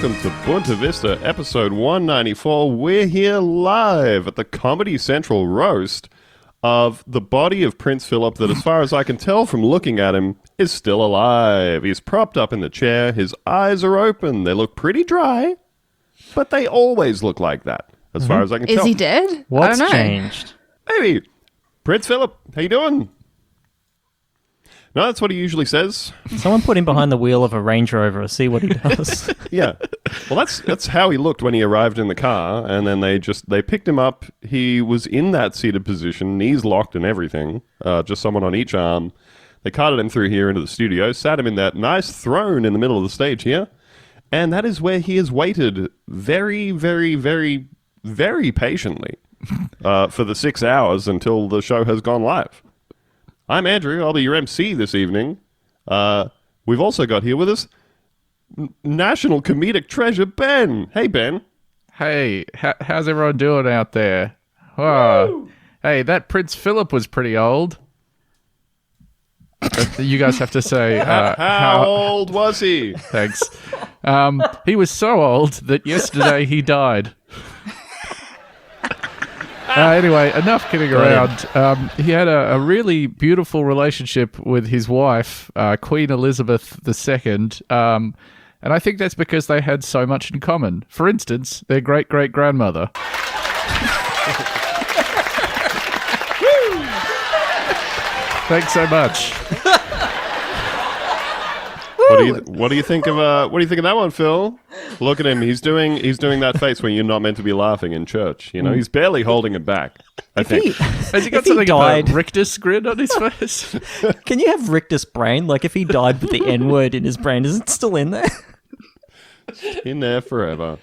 welcome to Bunta Vista, episode 194. We're here live at the Comedy Central roast of the body of Prince Philip that, as far as I can tell from looking at him, is still alive. He's propped up in the chair. His eyes are open. They look pretty dry, but they always look like that, as far as I can tell. Is he dead? What's I don't know. changed? Maybe. Prince Philip, how you doing? No, that's what he usually says. Someone put him behind the wheel of a Range Rover. See what he does. Yeah. Well, that's how he looked when he arrived in the car, and then they picked him up. He was in that seated position, knees locked and everything, just someone on each arm. They carted him through here into the studio, sat him in that nice throne in the middle of the stage here, and that is where he has waited very, very, very, very patiently for the 6 hours until the show has gone live. I'm Andrew. I'll be your MC this evening. We've also got here with us national comedic treasure, Ben. Hey, Ben. Hey, how's everyone doing out there? Oh, hey, that Prince Philip was pretty old. You guys have to say... how old was he? Thanks. He was so old that yesterday he died. Anyway, enough kidding around. He had a really beautiful relationship with his wife, Queen Elizabeth II, and I think that's because they had so much in common. For instance, their great-great-grandmother. Thanks so much. What do you think of that one, Phil? Look at him. He's doing that face when you're not meant to be laughing in church. You know, he's barely holding it back. I think. Has he got If he something died- of a rictus grin on his face? Can you have rictus brain? Like, if he died with the N-word in his brain, is it still in there? In there forever.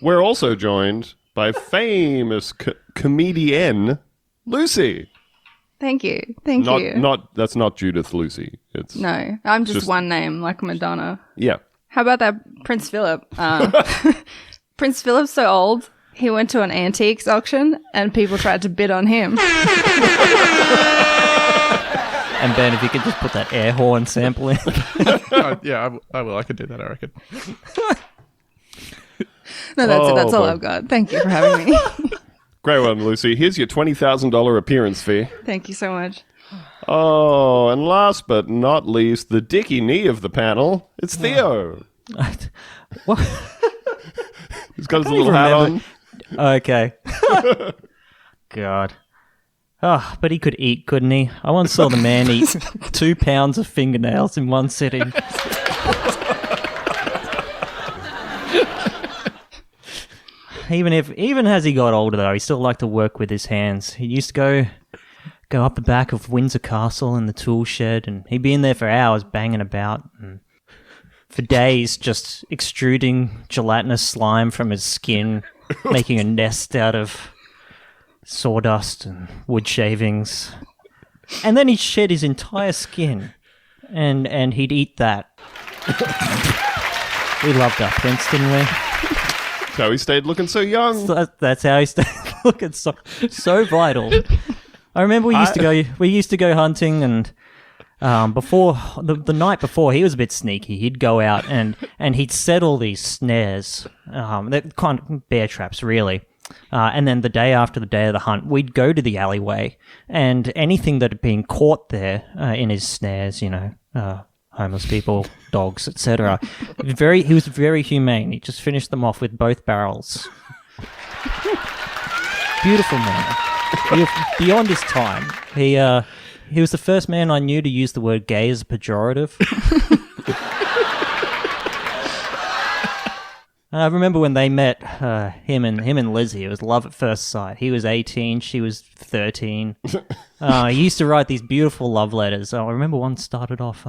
We're also joined by famous comedienne Lucy. Thank you. Thank you. That's not Judith Lucy. It's No, I'm just one name, like Madonna. Yeah. How about that Prince Philip? Prince Philip's so old, he went to an antiques auction and people tried to bid on him. And Ben, if you could just put that air horn sample in. Yeah, I will. I could do that, I reckon. No, that's it. That's all boy. I've got. Thank you for having me. Great one, Lucy. Here's your $20,000 appearance fee. Thank you so much. Oh, and last but not least, the dicky knee of the panel. It's Theo. What? He's got his little hat on. Okay. God. Oh, but he could eat, couldn't he? I once saw the man eat 2 pounds of fingernails in one sitting. Even as he got older, though, he still liked to work with his hands. He used to go up the back of Windsor Castle in the tool shed, and he'd be in there for hours banging about, and for days just extruding gelatinous slime from his skin, making a nest out of sawdust and wood shavings. And then he'd shed his entire skin, and he'd eat that. We loved our Prince, didn't we? That's how he stayed looking so young. So that's how he stayed looking so vital. I remember we used to go hunting, and before the night before, he was a bit sneaky. He'd go out and he'd set all these snares, they're kind of bear traps, really. And then the day after the day of the hunt, we'd go to the alleyway, and anything that had been caught there in his snares, you know, homeless people, dogs, etc. He was very humane. He just finished them off with both barrels. Beautiful man. Beyond his time. He was the first man I knew to use the word gay as a pejorative. And I remember when they met, him and Lizzie, it was love at first sight. He was 18, she was 13. He used to write these beautiful love letters. I remember one started off,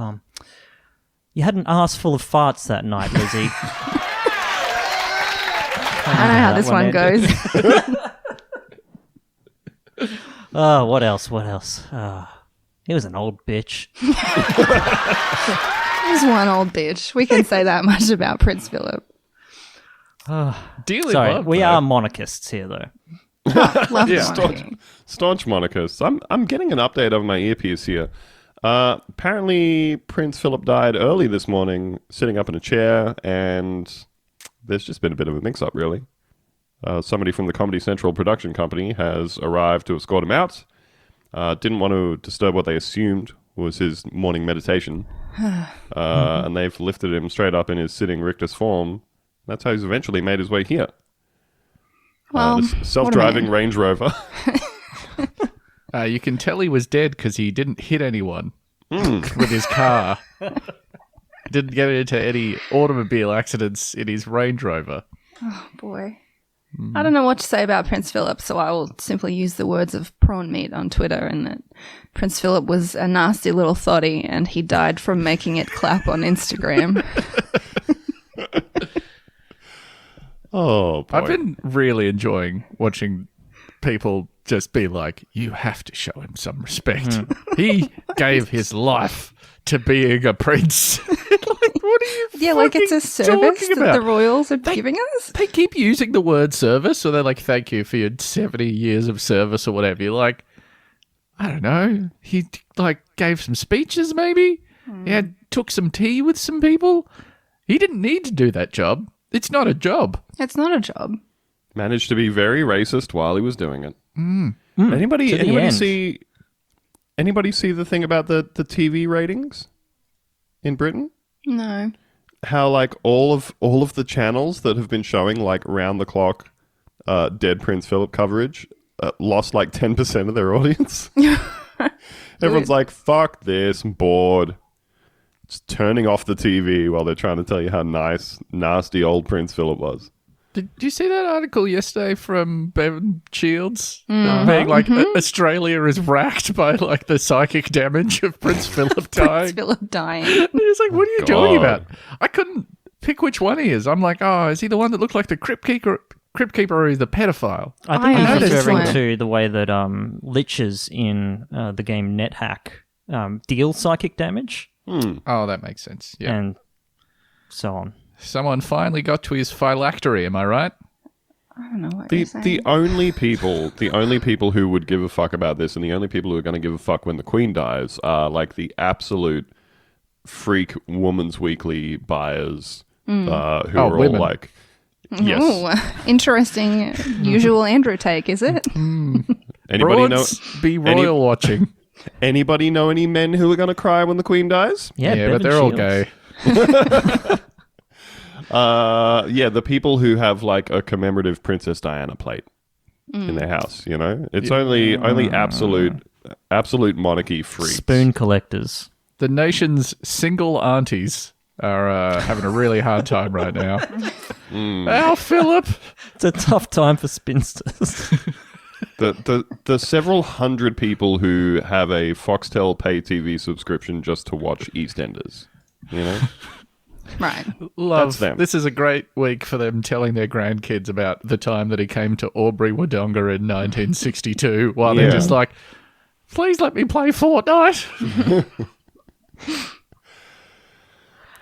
you had an ass full of farts that night, Lizzie. I know how this one goes. Oh, what else? He was an old bitch. He's one old bitch. We can say that much about Prince Philip. Dearly Sorry, loved, we though. are monarchists here, though. Love Yeah. the monarchy. Staunch monarchists. I'm getting an update of my earpiece here. Apparently, Prince Philip died early this morning, sitting up in a chair, and there's just been a bit of a mix-up, really. Somebody from the Comedy Central production company has arrived to escort him out. Didn't want to disturb what they assumed was his morning meditation. And they've lifted him straight up in his sitting rictus form. That's how he's eventually made his way here. Well, this self-driving Range Rover. You can tell he was dead because he didn't hit anyone with his car. Didn't get into any automobile accidents in his Range Rover. Oh, boy. I don't know what to say about Prince Philip, so I will simply use the words of Prawn Meat on Twitter, and that Prince Philip was a nasty little thotty, and he died from making it clap on Instagram. Oh, boy. I've been really enjoying watching people just be like, you have to show him some respect. He gave his life to being a prince. What are you Yeah, like it's a service talking that about? the royals are giving us. They keep using the word service, so they're like, thank you for your 70 years of service or whatever. You're like, I don't know. He like gave some speeches maybe. He took some tea with some people. He didn't need to do that job. It's not a job. It's not a job. Managed to be very racist while he was doing it. To the Anybody end. see the thing about the TV ratings in Britain? No. How like all of the channels that have been showing like round the clock dead Prince Philip coverage lost like 10% of their audience. Everyone's like, fuck this, I'm bored. Just turning off the TV while they're trying to tell you how nice, nasty old Prince Philip was. Did you see that article yesterday from Bevan Shields? Being like, Australia is racked by like the psychic damage of Prince Philip dying. Prince Philip dying. He's like, what are you God. talking about? I couldn't pick which one he is. I'm like, oh, is he the one that looked like the crypt keeper or is the pedophile? I think I he's noticed referring one. to the way that liches in the game NetHack deal psychic damage Oh, that makes sense. Yeah. and so on. Someone finally got to his phylactery, am I right? I don't know what you're saying. The only people who would give a fuck about this, and the only people who are going to give a fuck when the Queen dies, are like the absolute freak Woman's Weekly buyers who are all women. like, yes. Ooh, interesting usual Andrew take, is it? Anybody know? Broads be royal watching. Anybody know any men who are going to cry when the Queen dies? Yeah, but Bevan they're all Shields. gay. Yeah, the people who have like a commemorative Princess Diana plate in their house. You know, it's only absolute monarchy freaks. Spoon collectors. The nation's single aunties are having a really hard time right now. Al Philip. It's a tough time for spinsters. The several hundred people who have a Foxtel pay TV subscription just to watch EastEnders. You know. Right. Love That's them. This is a great week for them telling their grandkids about the time that he came to Albury Wodonga in 1962 while they're Yeah. just like, please let me play Fortnite.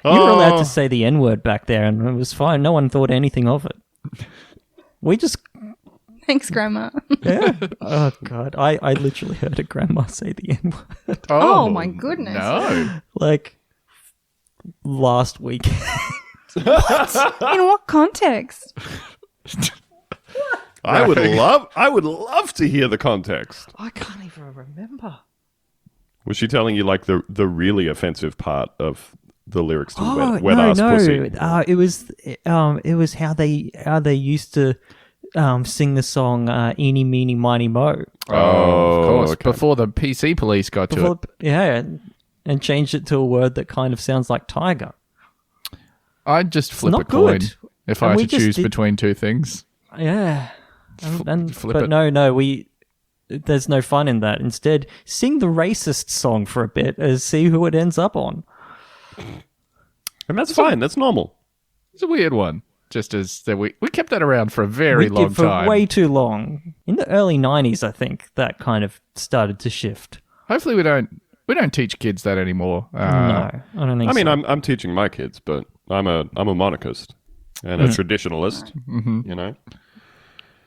You were allowed to say the N-word back there, and it was fine. No one thought anything of it. We just... Thanks, Grandma. Yeah. Oh, God. I literally heard a grandma say the N-word. Oh, my goodness. No. Like, last week. In what context? I would love to hear the context. I can't even remember. Was she telling you like the really offensive part of the lyrics to Wet Ass no. Pussy? It was how they used to sing the song "Eeny Meeny Miny Mo." Oh, of course. okay. Before the PC police got to it. Yeah, and changed it to a word that kind of sounds like tiger. I'd just flip not a coin good. if And I we had to just choose did- between two things. Yeah, flip but it. no, there's no fun in that. Instead, sing the racist song for a bit and see who it ends up on. And that's fine. That's normal. It's a weird one. Just as that we kept that around for a very We long did for time. way too long. In the early 90s, I think that kind of started to shift. Hopefully we don't teach kids that anymore. No, I don't think I mean, so. I'm teaching my kids, but I'm a monarchist and a traditionalist. You know.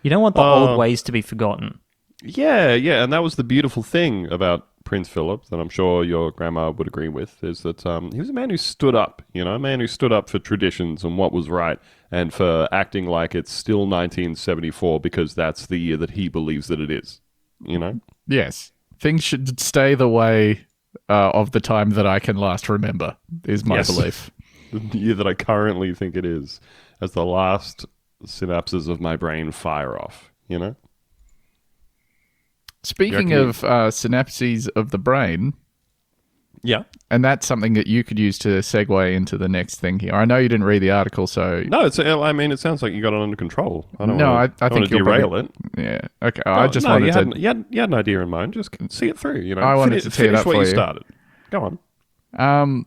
You don't want the old ways to be forgotten. Yeah, and that was the beautiful thing about Prince Philip, that I'm sure your grandma would agree with, is that he was a man who stood up, a man who stood up for traditions and what was right, and for acting like it's still 1974 because that's the year that he believes that it is, Yes. Things should stay the way of the time that I can last remember, is my belief. The year that I currently think it is, as the last synapses of my brain fire off, Speaking of synapses of the brain, Yeah. and that's something that you could use to segue into the next thing here. I know you didn't read the article, so... No, it sounds like you got it under control. I think you'll derail it. Yeah, okay. I just wanted to... You had an idea in mind. Just see it through, I wanted to tee it up what for you you. started. Go on.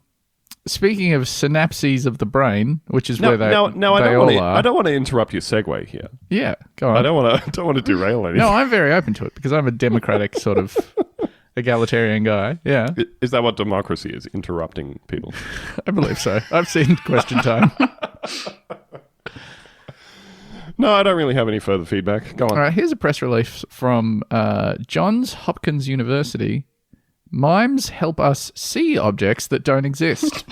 Speaking of synapses of the brain, which is where they I all are. I don't want to interrupt your segue here. Yeah, go on. I don't want to derail anything. No, I'm very open to it because I'm a democratic sort of egalitarian guy. Yeah. Is that what democracy is? Interrupting people? I believe so. I've seen Question Time. No, I don't really have any further feedback. Go on. All right, here's a press release from Johns Hopkins University. Mimes help us see objects that don't exist.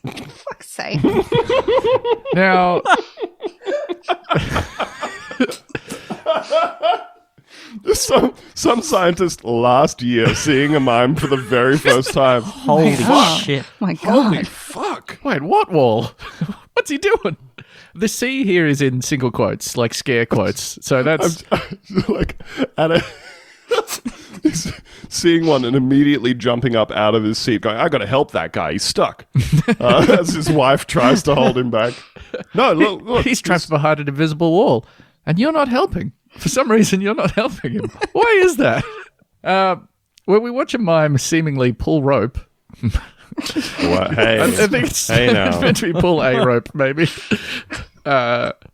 Fuck's sake. Now... Some scientist last year seeing a mime for the very first time. Holy shit. My Holy God. fuck. Wait, what wall? What's he doing? The C here is in single quotes, like scare quotes. So that's... seeing one and immediately jumping up out of his seat going, I gotta help that guy, he's stuck. As his wife tries to hold him back. No, look. He's trapped behind an invisible wall, and you're not helping. For some reason, you're not helping him. Why is that? When we watch a mime seemingly pull rope... Hey, I think it's now. meant to be pull a rope, maybe.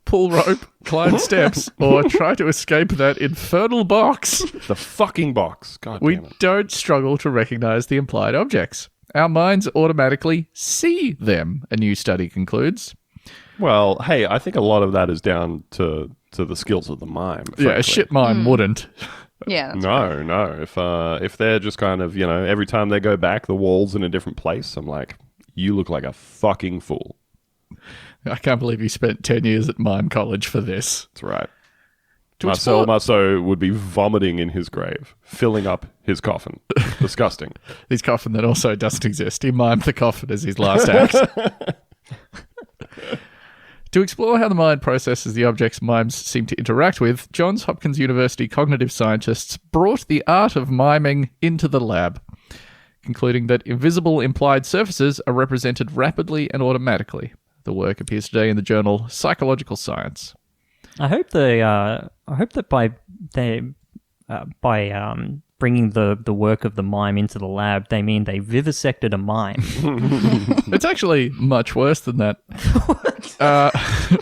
Pull rope, climb steps, or try to escape that infernal box. The fucking box. God We damn it. don't struggle to recognize the implied objects. Our minds automatically see them, a new study concludes. Well, hey, I think a lot of that is down to the skills of the mime. Yeah, a frankly. shit mime wouldn't. Yeah. That's No. If they're just kind of, every time they go back, the wall's in a different place, I'm like, you look like a fucking fool. I can't believe you spent 10 years at mime college for this. That's right. To Marcel explore- Marceau would be vomiting in his grave, filling up his coffin. Disgusting. His coffin that also doesn't exist. He mimed the coffin as his last act. To explore how the mind processes the objects mimes seem to interact with, Johns Hopkins University cognitive scientists brought the art of miming into the lab, concluding that invisible implied surfaces are represented rapidly and automatically. The work appears today in the journal Psychological Science. I hope that by bringing the work of the mime into the lab, they mean they vivisected a mime. It's actually much worse than that.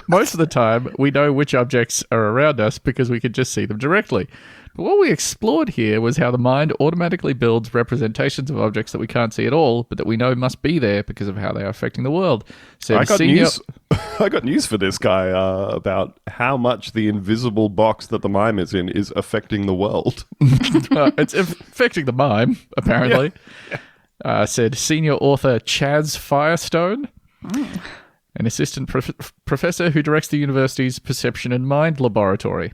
Most of the time, we know which objects are around us because we can just see them directly. But what we explored here was how the mind automatically builds representations of objects that we can't see at all, but that we know must be there because of how they are affecting the world. Said I got senior- news. I got news for this guy about how much the invisible box that the mime is in is affecting the world. It's affecting the mime, apparently. Said senior author Chaz Firestone, an assistant professor who directs the university's Perception and Mind Laboratory.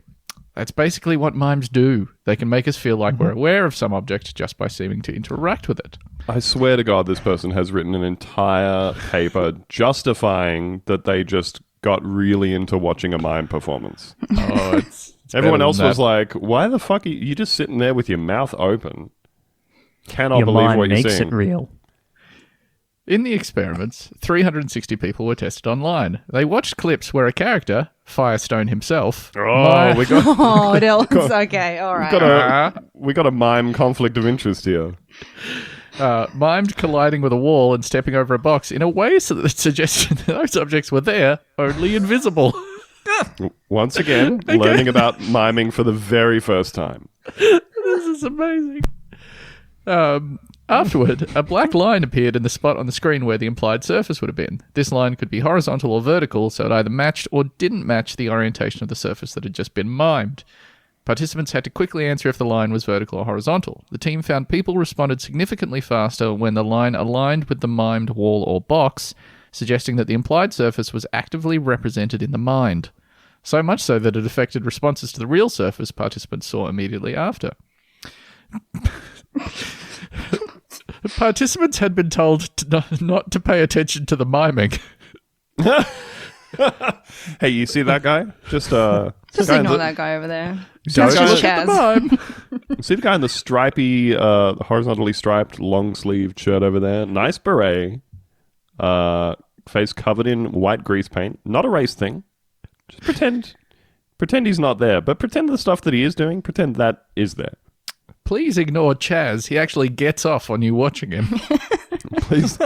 That's basically what mimes do. They can make us feel like we're aware of some object just by seeming to interact with it. I swear to God, this person has written an entire paper justifying that they just got really into watching a mime performance. Oh, it's Everyone better else than was that. like, why the fuck are you just sitting there with your mouth open? Cannot Your believe mind what you're makes seeing. it real. In the experiments, 360 people were tested online. They watched clips where a character, Firestone himself, Oh, we got Oh, Dylan's okay. All right. we got a mime conflict of interest here. mimed colliding with a wall and stepping over a box in a way so that it suggested that those objects were there, only invisible. Once again, learning about miming for the very first time. This is amazing. Afterward, a black line appeared in the spot on the screen where the implied surface would have been. This line could be horizontal or vertical, so it either matched or didn't match the orientation of the surface that had just been mimed. Participants had to quickly answer if the line was vertical or horizontal. The team found people responded significantly faster when the line aligned with the mimed wall or box, suggesting that the implied surface was actively represented in the mind. So much so that it affected responses to the real surface participants saw immediately after. Participants had been told not to pay attention to the miming. Hey, you see that guy? Just ignore that guy over there. Don't just look at the mime. See the guy in the stripy, horizontally striped, long-sleeved shirt over there? Nice beret. Face covered in white grease paint. Not a race thing. Just pretend he's not there, but pretend the stuff that he is doing, pretend that is there. Please ignore Chaz. He actually gets off on you watching him. Please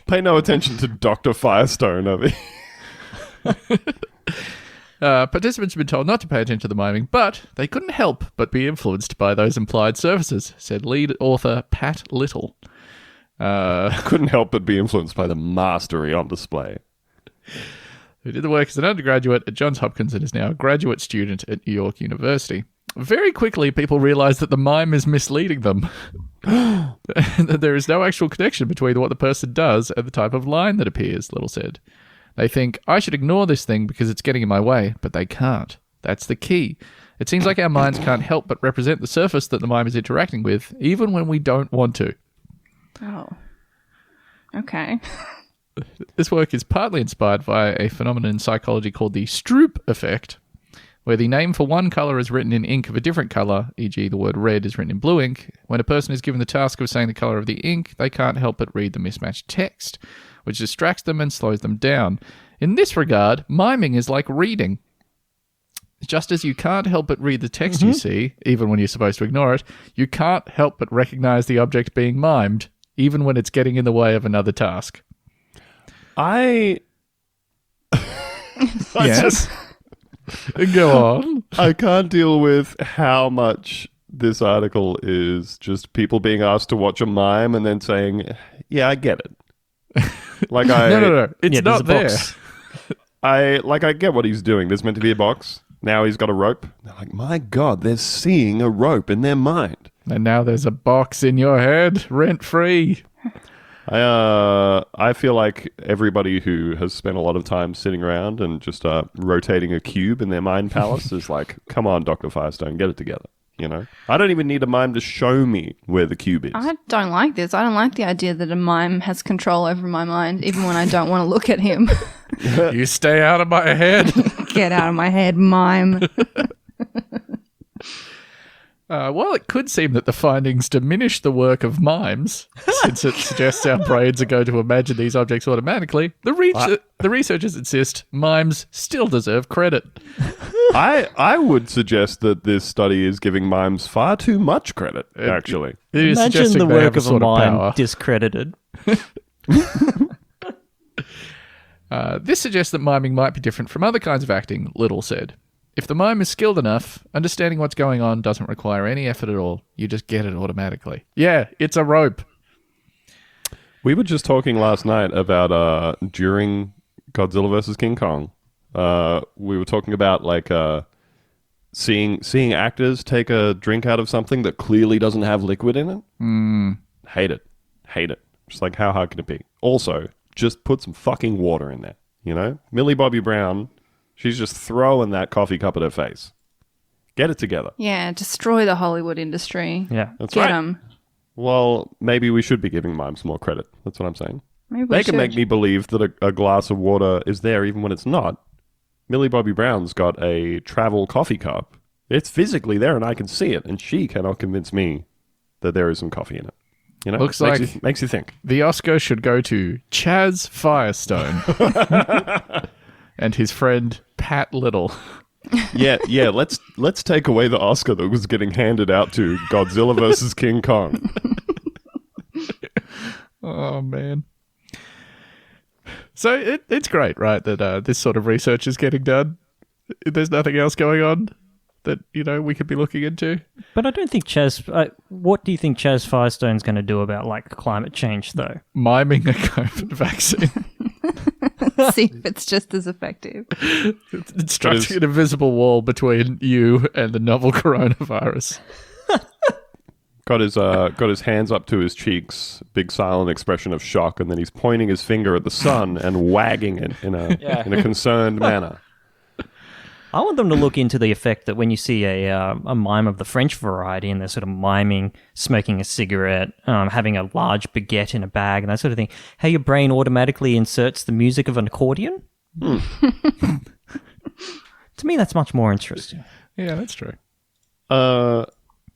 pay no attention to Dr. Firestone over here. Participants have been told not to pay attention to the miming, but they couldn't help but be influenced by those implied surfaces, said lead author Pat Little. Couldn't help but be influenced by the mastery on display. Who did the work as an undergraduate at Johns Hopkins and is now a graduate student at New York University. Very quickly, people realized that the mime is misleading them. And that there is no actual connection between what the person does and the type of line that appears, Little said. They think, I should ignore this thing because it's getting in my way, but they can't. That's the key. It seems like our minds can't help but represent the surface that the mime is interacting with, even when we don't want to. Oh. Okay. This work is partly inspired by a phenomenon in psychology called the Stroop effect, where the name for one colour is written in ink of a different colour, e.g. the word red is written in blue ink. When a person is given the task of saying the colour of the ink, they can't help but read the mismatched text, which distracts them and slows them down. In this regard, miming is like reading. Just as you can't help but read the text you see, even when you're supposed to ignore it, you can't help but recognise the object being mimed, even when it's getting in the way of another task. Yes. Go on. I can't deal with how much this article is just people being asked to watch a mime and then saying, yeah, I get it. Like No. It's there's not a there. box. I get what he's doing. There's meant to be a box. Now he's got a rope. They're like, my God, they're seeing a rope in their mind. And now there's a box in your head, rent-free. I feel like everybody who has spent a lot of time sitting around and just rotating a cube in their mind palace is like, come on, Dr. Firestone, get it together. You know, I don't even need a mime to show me where the cube is. I don't like this. I don't like the idea that a mime has control over my mind, even when I don't want to look at him. You stay out of my head. Get out of my head, mime. While it could seem that the findings diminish the work of mimes, since it suggests our brains are going to imagine these objects automatically, the researchers insist mimes still deserve credit. I would suggest that this study is giving mimes far too much credit, actually. It is Imagine suggesting the they work have of a sort mime power. discredited. This suggests that miming might be different from other kinds of acting, Little said. If the mime is skilled enough, understanding what's going on doesn't require any effort at all. You just get it automatically. Yeah, it's a rope. We were just talking last night about during Godzilla vs. King Kong. We were talking about like seeing actors take a drink out of something that clearly doesn't have liquid in it. Hate it. Just like, how hard can it be? Also, just put some fucking water in there. You know, Millie Bobby Brown. She's just throwing that coffee cup at her face. Get it together. Yeah, destroy the Hollywood industry. Yeah. That's Get right. them. Well, maybe we should be giving mimes more credit. That's what I'm saying. Maybe They we can should. make me believe that a glass of water is there even when it's not. Millie Bobby Brown's got a travel coffee cup. It's physically there and I can see it, and she cannot convince me that there is some coffee in it. You know, Looks makes you think. The Oscar should go to Chaz Firestone and his friend Pat Little. Yeah. Let's take away the Oscar that was getting handed out to Godzilla vs. King Kong. Oh, man. So it's great, right, that this sort of research is getting done. There's nothing else going on that, you know, we could be looking into. But I don't think what do you think Chaz Firestone's going to do about, like, climate change, though? Miming a COVID vaccine. See if it's just as effective. Constructing an invisible wall between you and the novel coronavirus. Got his hands up to his cheeks, big silent expression of shock, and then he's pointing his finger at the sun and wagging it in a concerned manner. I want them to look into the effect that when you see a mime of the French variety and they're sort of miming, smoking a cigarette, having a large baguette in a bag and that sort of thing, how your brain automatically inserts the music of an accordion. To me, that's much more interesting. Yeah, that's true. So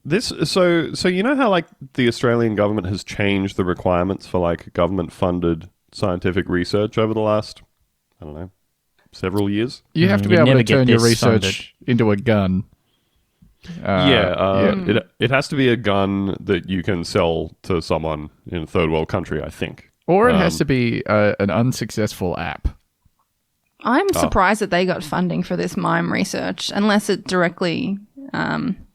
you know how like the Australian government has changed the requirements for like government-funded scientific research over the last, I don't know, several years? You have to be able to turn your research into a gun. It has to be a gun that you can sell to someone in a third world country, I think. Or it has to be an unsuccessful app. I'm surprised that they got funding for this mime research, unless it directly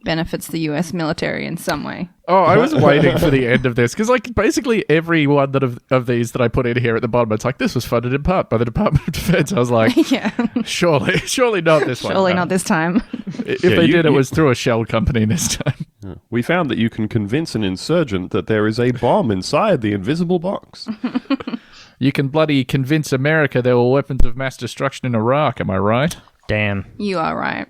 benefits the US military in some way. Oh, I was waiting for the end of this because, like, basically every one of these that I put in here at the bottom, it's like this was funded in part by the Department of Defense. I was like, Yeah. surely not this one. Surely not this time. If they did, it was through a shell company this time. We found that you can convince an insurgent that there is a bomb inside the invisible box. You can bloody convince America there were weapons of mass destruction in Iraq. Am I right? Damn. You are right.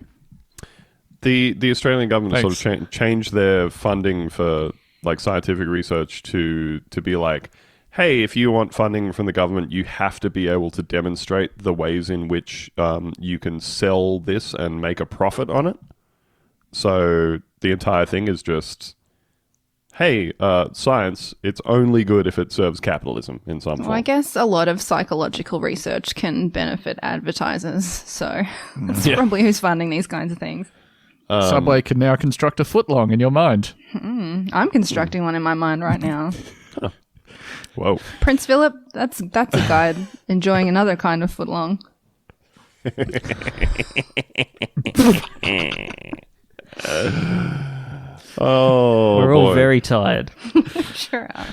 The Australian government sort of changed their funding for like scientific research to be like, hey, if you want funding from the government, you have to be able to demonstrate the ways in which you can sell this and make a profit on it. So the entire thing is just, hey, science, it's only good if it serves capitalism in some form. Well, I guess a lot of psychological research can benefit advertisers, so that's probably who's funding these kinds of things. Subway can now construct a footlong in your mind. I'm constructing one in my mind right now. Whoa. Prince Philip, that's a guy enjoying another kind of footlong. Oh, We're all very tired. Sure are.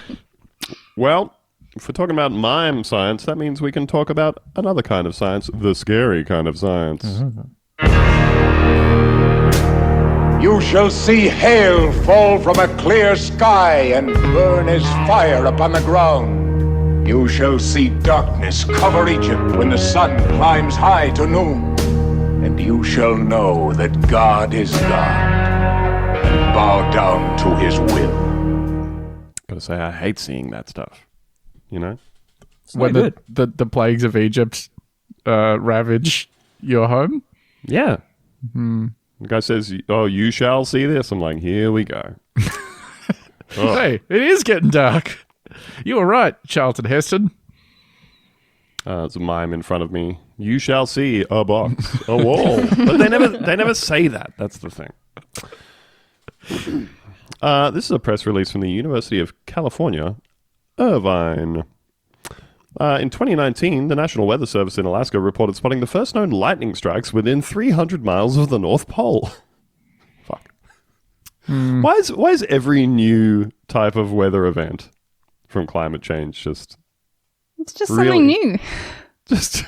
Well, if we're talking about mime science, that means we can talk about another kind of science, the scary kind of science. You shall see hail fall from a clear sky and burn as fire upon the ground. You shall see darkness cover Egypt when the sun climbs high to noon. And you shall know that God is God, and bow down to his will. Gotta say, I hate seeing that stuff. You know? When the plagues of Egypt ravage your home? Yeah. The guy says, oh, you shall see this. I'm like, here we go. Hey, it is getting dark. You were right, Charlton Heston. There's a mime in front of me. You shall see a box, a wall. But they never say that. That's the thing. This is a press release from the University of California, Irvine. In 2019, the National Weather Service in Alaska reported spotting the first known lightning strikes within 300 miles of the North Pole. Fuck. Why is every new type of weather event from climate change just... It's just something new. Just...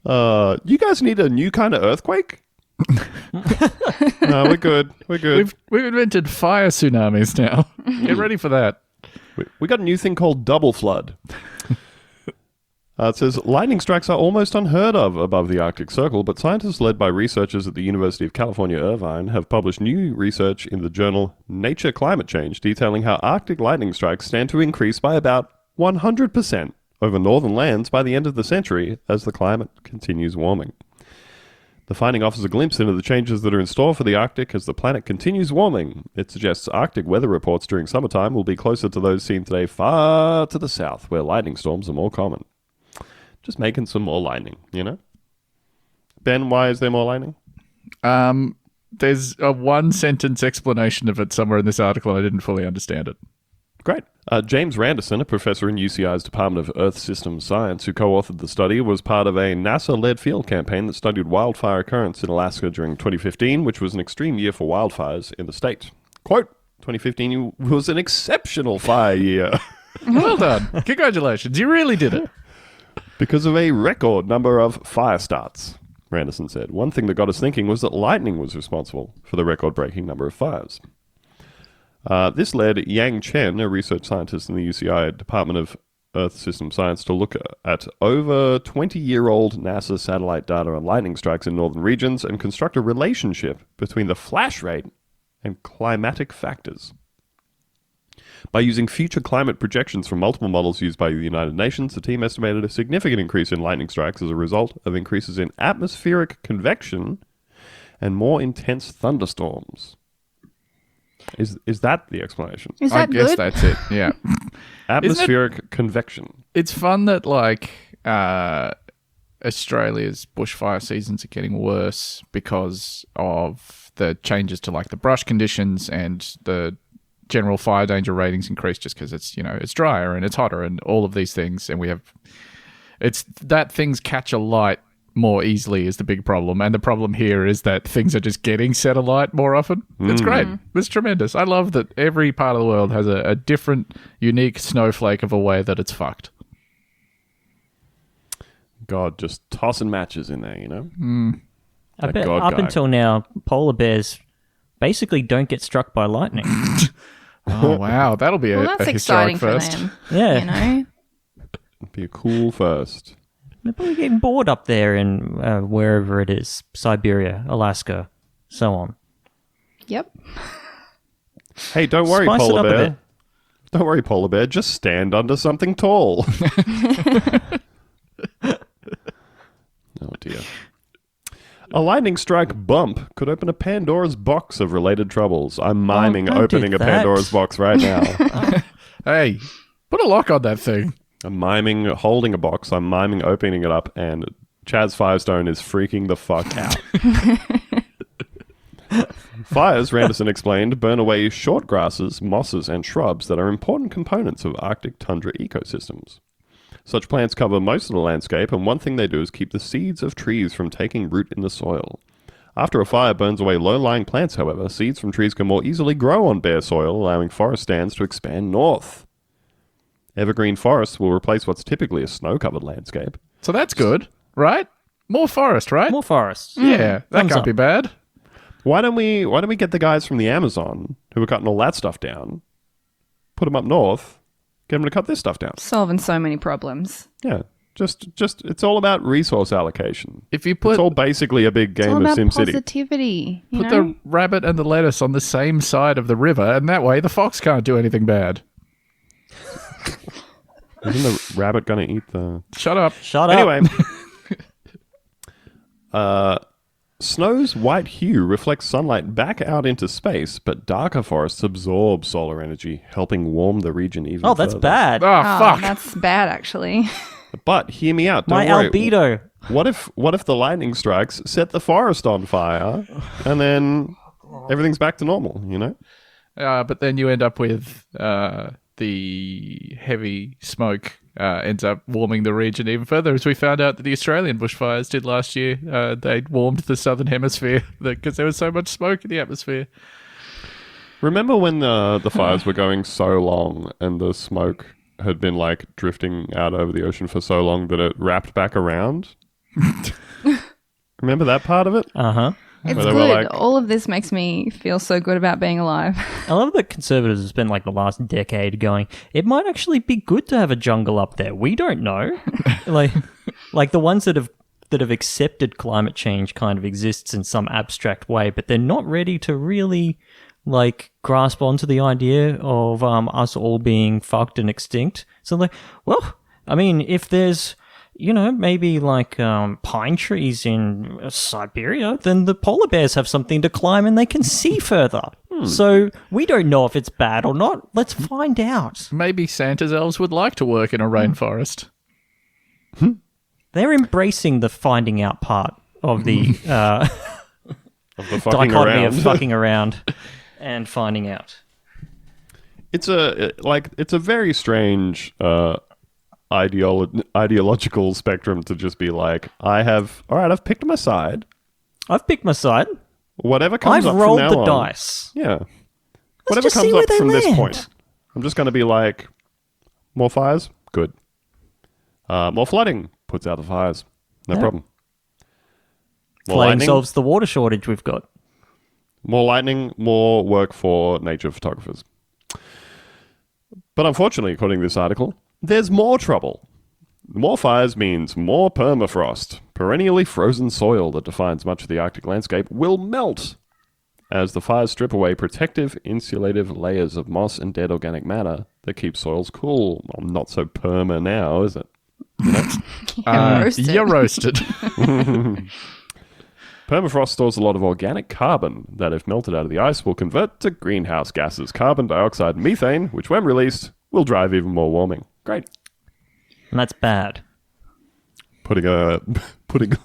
you guys need a new kind of earthquake? No, we're good. We're good. We've invented fire tsunamis now. Get ready for that. We got a new thing called double flood. It says, lightning strikes are almost unheard of above the Arctic Circle, but scientists led by researchers at the University of California, Irvine have published new research in the journal Nature Climate Change detailing how Arctic lightning strikes stand to increase by about 100% over northern lands by the end of the century as the climate continues warming. The finding offers a glimpse into the changes that are in store for the Arctic as the planet continues warming. It suggests Arctic weather reports during summertime will be closer to those seen today far to the south, where lightning storms are more common. Just making some more lightning, you know? Ben, why is there more lightning? There's a one-sentence explanation of it somewhere in this article. I didn't fully understand it. Great. James Randerson, a professor in UCI's Department of Earth Systems Science who co-authored the study, was part of a NASA-led field campaign that studied wildfire occurrence in Alaska during 2015, which was an extreme year for wildfires in the state. Quote, 2015 was an exceptional fire year. Well done. Congratulations. You really did it. because of a record number of fire starts, Randerson said. One thing that got us thinking was that lightning was responsible for the record-breaking number of fires. This led Yang Chen, a research scientist in the UCI Department of Earth System Science, to look at over 20-year-old NASA satellite data on lightning strikes in northern regions and construct a relationship between the flash rate and climatic factors. By using future climate projections from multiple models used by the United Nations, the team estimated a significant increase in lightning strikes as a result of increases in atmospheric convection and more intense thunderstorms. Is that the explanation? Is that I guess good? that's it. Yeah. Atmospheric convection. It's fun that like Australia's bushfire seasons are getting worse because of the changes to like the brush conditions, and the general fire danger ratings increase just because it's, you know, it's drier and it's hotter and all of these things, and we have it's that things catch a light more easily is the big problem, and the problem here is that things are just getting set alight more often. It's great. It's tremendous. I love that every part of the world has a different, unique snowflake of a way that it's fucked. God, just tossing matches in there, you know? I That bet God up guy. until now, polar bears basically don't get struck by lightning. Oh wow, that'll be Well, a that's historic exciting for first. them. Yeah. You know? Be a cool first. They're probably getting bored up there in wherever it is, Siberia, Alaska, so on. Yep. Hey, don't worry, Spice it polar up a bear. bit. Don't worry, polar bear. Just stand under something tall. Oh, dear. A lightning strike bump could open a Pandora's box of related troubles. I'm miming don't do opening a that. Pandora's box right now. Hey, put a lock on that thing. I'm miming holding a box. I'm miming opening it up, and Chaz Firestone is freaking the fuck out. Fires, Randerson explained, burn away short grasses, mosses, and shrubs that are important components of Arctic tundra ecosystems. Such plants cover most of the landscape, and one thing they do is keep the seeds of trees from taking root in the soil. After a fire burns away low-lying plants, however, seeds from trees can more easily grow on bare soil, allowing forest stands to expand north. Evergreen forests will replace what's typically a snow-covered landscape. So that's good, right? More forest, right? More forests. Yeah, that Thumbs can't up. be bad. Why don't we get the guys from the Amazon who are cutting all that stuff down, put them up north, get them to cut this stuff down? Solving so many problems. Yeah, just it's all about resource allocation. If you It's put all basically a big It's all game of about SimCity. positivity. You put know? the rabbit and the lettuce on the same side of the river, and that way the fox can't do anything bad. Isn't the rabbit going to eat the... Shut up. Shut up. Anyway, snow's white hue reflects sunlight back out into space, but darker forests absorb solar energy, helping warm the region even Oh, that's further. bad. Oh, Oh, fuck. that's bad, actually. But hear me out. Don't My worry. albedo. What if the lightning strikes set the forest on fire, and then everything's back to normal? You know. But then you end up with the heavy smoke ends up warming the region even further, as we found out that the Australian bushfires did last year. They warmed the southern hemisphere because there was so much smoke in the atmosphere. Remember when the fires were going so long, and the smoke had been like drifting out over the ocean for so long that it wrapped back around? Remember that part of it? Uh-huh. It's Where they were good. like- All of this makes me feel so good about being alive. I love that conservatives have spent like the last decade going, it might actually be good to have a jungle up there. We don't know. like the ones that have accepted climate change kind of exists in some abstract way, but they're not ready to really like grasp onto the idea of us all being fucked and extinct. So like, well, I mean, if there's, you know, maybe like pine trees in Siberia, then the polar bears have something to climb and they can see further. So we don't know if it's bad or not. Let's find out. Maybe Santa's elves would like to work in a rainforest. They're embracing the finding out part of the Of the fucking dichotomy around. of fucking around and finding out. It's a very strange ideological spectrum to just be like, I've picked my side. I've picked my side. Whatever comes I've up rolled from now the on, dice. Yeah. Whatever just see comes where up they from this land. point, I'm just going to be like, more fires, good. More flooding, puts out the fires. No problem. More Flame lightning, solves the water shortage we've got. more lightning, more work for nature photographers. But unfortunately, according to this article, there's more trouble. More fires means more permafrost. Perennially frozen soil that defines much of the Arctic landscape will melt as the fires strip away protective, insulative layers of moss and dead organic matter that keep soils cool. Well, not so perma now, is it? Roasted. You're roasted. Permafrost stores a lot of organic carbon that, if melted out of the ice, will convert to greenhouse gases, carbon dioxide and methane, which, when released, will drive even more warming. Great. And that's bad. Putting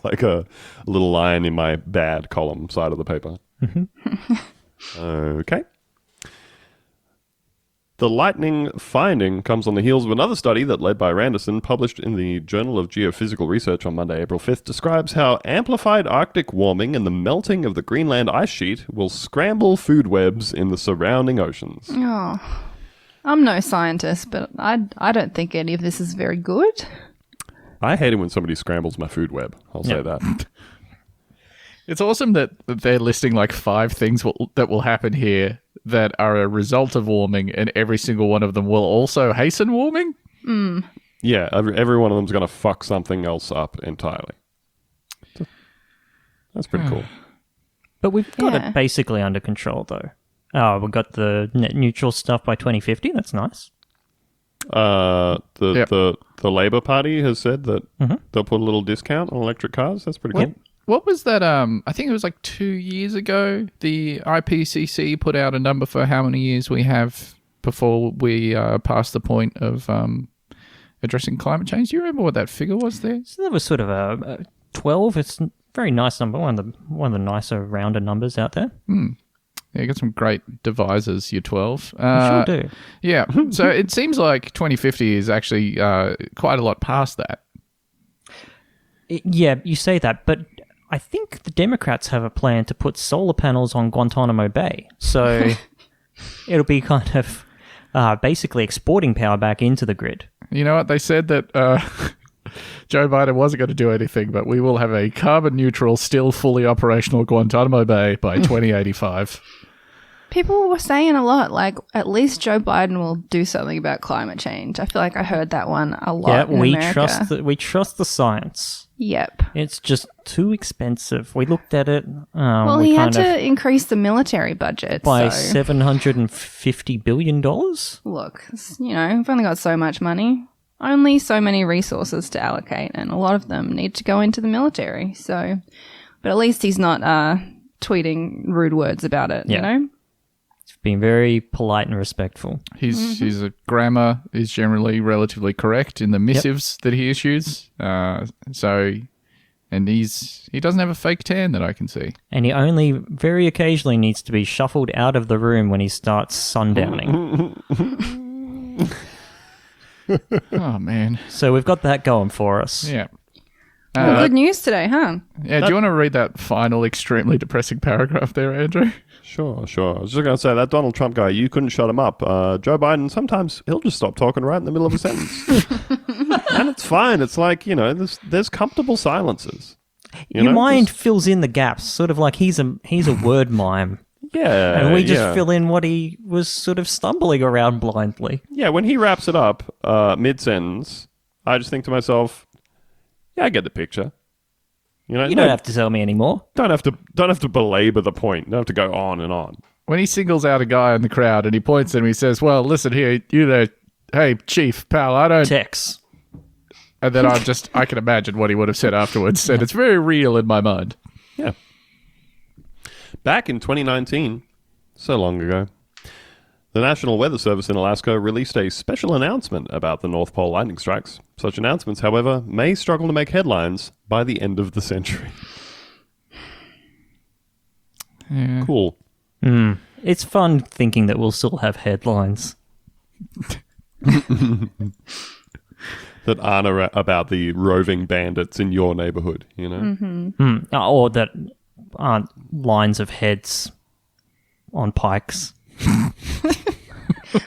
like a little line in my bad column side of the paper. Okay. The lightning finding comes on the heels of another study that, led by Randerson, published in the Journal of Geophysical Research on Monday, April 5th, describes how amplified Arctic warming and the melting of the Greenland ice sheet will scramble food webs in the surrounding oceans. Oh, I'm no scientist, but I don't think any of this is very good. I hate it when somebody scrambles my food web. I'll say that. It's awesome that they're listing like 5 things that will happen here that are a result of warming, and every single one of them will also hasten warming. Yeah, every one of them's going to fuck something else up entirely. That's pretty cool. But we've got Yeah. it basically under control, though. Oh, we've got the net neutral stuff by 2050. That's nice. The Labour Party has said that they'll put a little discount on electric cars. That's pretty cool. What was that? I think it was like 2 years ago. The IPCC put out a number for how many years we have before we pass the point of addressing climate change. Do you remember what that figure was there? So that was sort of a 12. It's a very nice number. One of the nicer, rounder numbers out there. Yeah, you got some great devisers, year 12. You sure do. Yeah, so it seems like 2050 is actually quite a lot past that. Yeah, you say that, but I think the Democrats have a plan to put solar panels on Guantanamo Bay. So it'll be kind of basically exporting power back into the grid. You know what? They said that Joe Biden wasn't going to do anything, but we will have a carbon neutral, still fully operational Guantanamo Bay by 2085. People were saying a lot, like, at least Joe Biden will do something about climate change. I feel like I heard that one a lot Yeah, in we America. trust the science. Yep. It's just too expensive. We looked at it. Well, we he had kind of- to increase the military budget. by so, $750 billion. look, we've only got so much money. Only so many resources to allocate, and a lot of them need to go into the military. So, but at least he's not tweeting rude words about it, Yeah. you know? Being very polite and respectful. His grammar is generally relatively correct in the missives that he issues. And he doesn't have a fake tan that I can see. And he only very occasionally needs to be shuffled out of the room when he starts sundowning. Oh man, So we've got that going for us. yeah. Well, good news today, huh? Yeah, do you want to read that final extremely depressing paragraph there, Andrew? Sure. I was just going to say, that Donald Trump guy, you couldn't shut him up. Joe Biden, sometimes he'll just stop talking right in the middle of a sentence. And it's fine. It's like, there's comfortable silences. Your mind fills in the gaps, sort of like he's a word mime. Yeah. And we just yeah. fill in what he was sort of stumbling around blindly. Yeah, when he wraps it up mid-sentence, I just think to myself, yeah, I get the picture. You don't have to tell me anymore. Don't have to belabor the point. Don't have to go on and on. When he singles out a guy in the crowd and he points at him, he says, "Well, listen here, you there, hey, chief, pal, I don't..." Tex. And then I can imagine what he would have said afterwards, and it's very real in my mind. Yeah. Back in 2019, so long ago, the National Weather Service in Alaska released a special announcement about the North Pole lightning strikes. Such announcements, however, may struggle to make headlines by the end of the century. Yeah. Cool. It's fun thinking that we'll still have headlines. That aren't about the roving bandits in your neighborhood, Or that aren't lines of heads on pikes.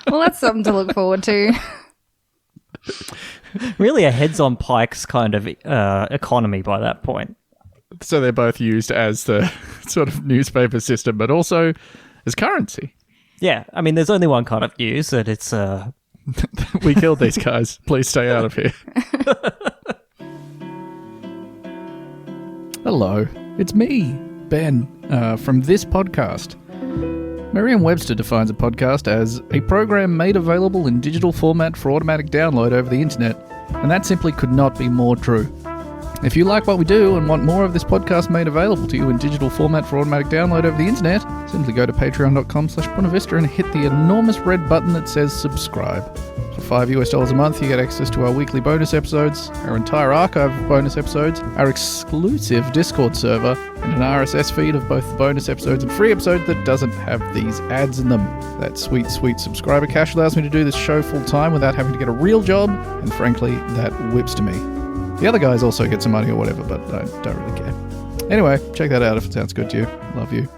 Well, that's something to look forward to. Really a heads-on-pikes kind of economy by that point. So they're both used as the sort of newspaper system, but also as currency. Yeah, I mean, there's only one kind of news, and it's... We killed these guys. Please stay out of here. Hello, it's me, Ben, from this podcast. Merriam-Webster defines a podcast as a program made available in digital format for automatic download over the internet, and that simply could not be more true. If you like what we do and want more of this podcast made available to you in digital format for automatic download over the internet, simply go to patreon.com/Buenavista and hit the enormous red button that says subscribe. For $5 a month, you get access to our weekly bonus episodes, our entire archive of bonus episodes, our exclusive Discord server, and an RSS feed of both the bonus episodes and free episodes that doesn't have these ads in them. That sweet, sweet subscriber cash allows me to do this show full time without having to get a real job, and frankly, that whips to me. The other guys also get some money or whatever, but I don't really care. Anyway, check that out if it sounds good to you. Love you.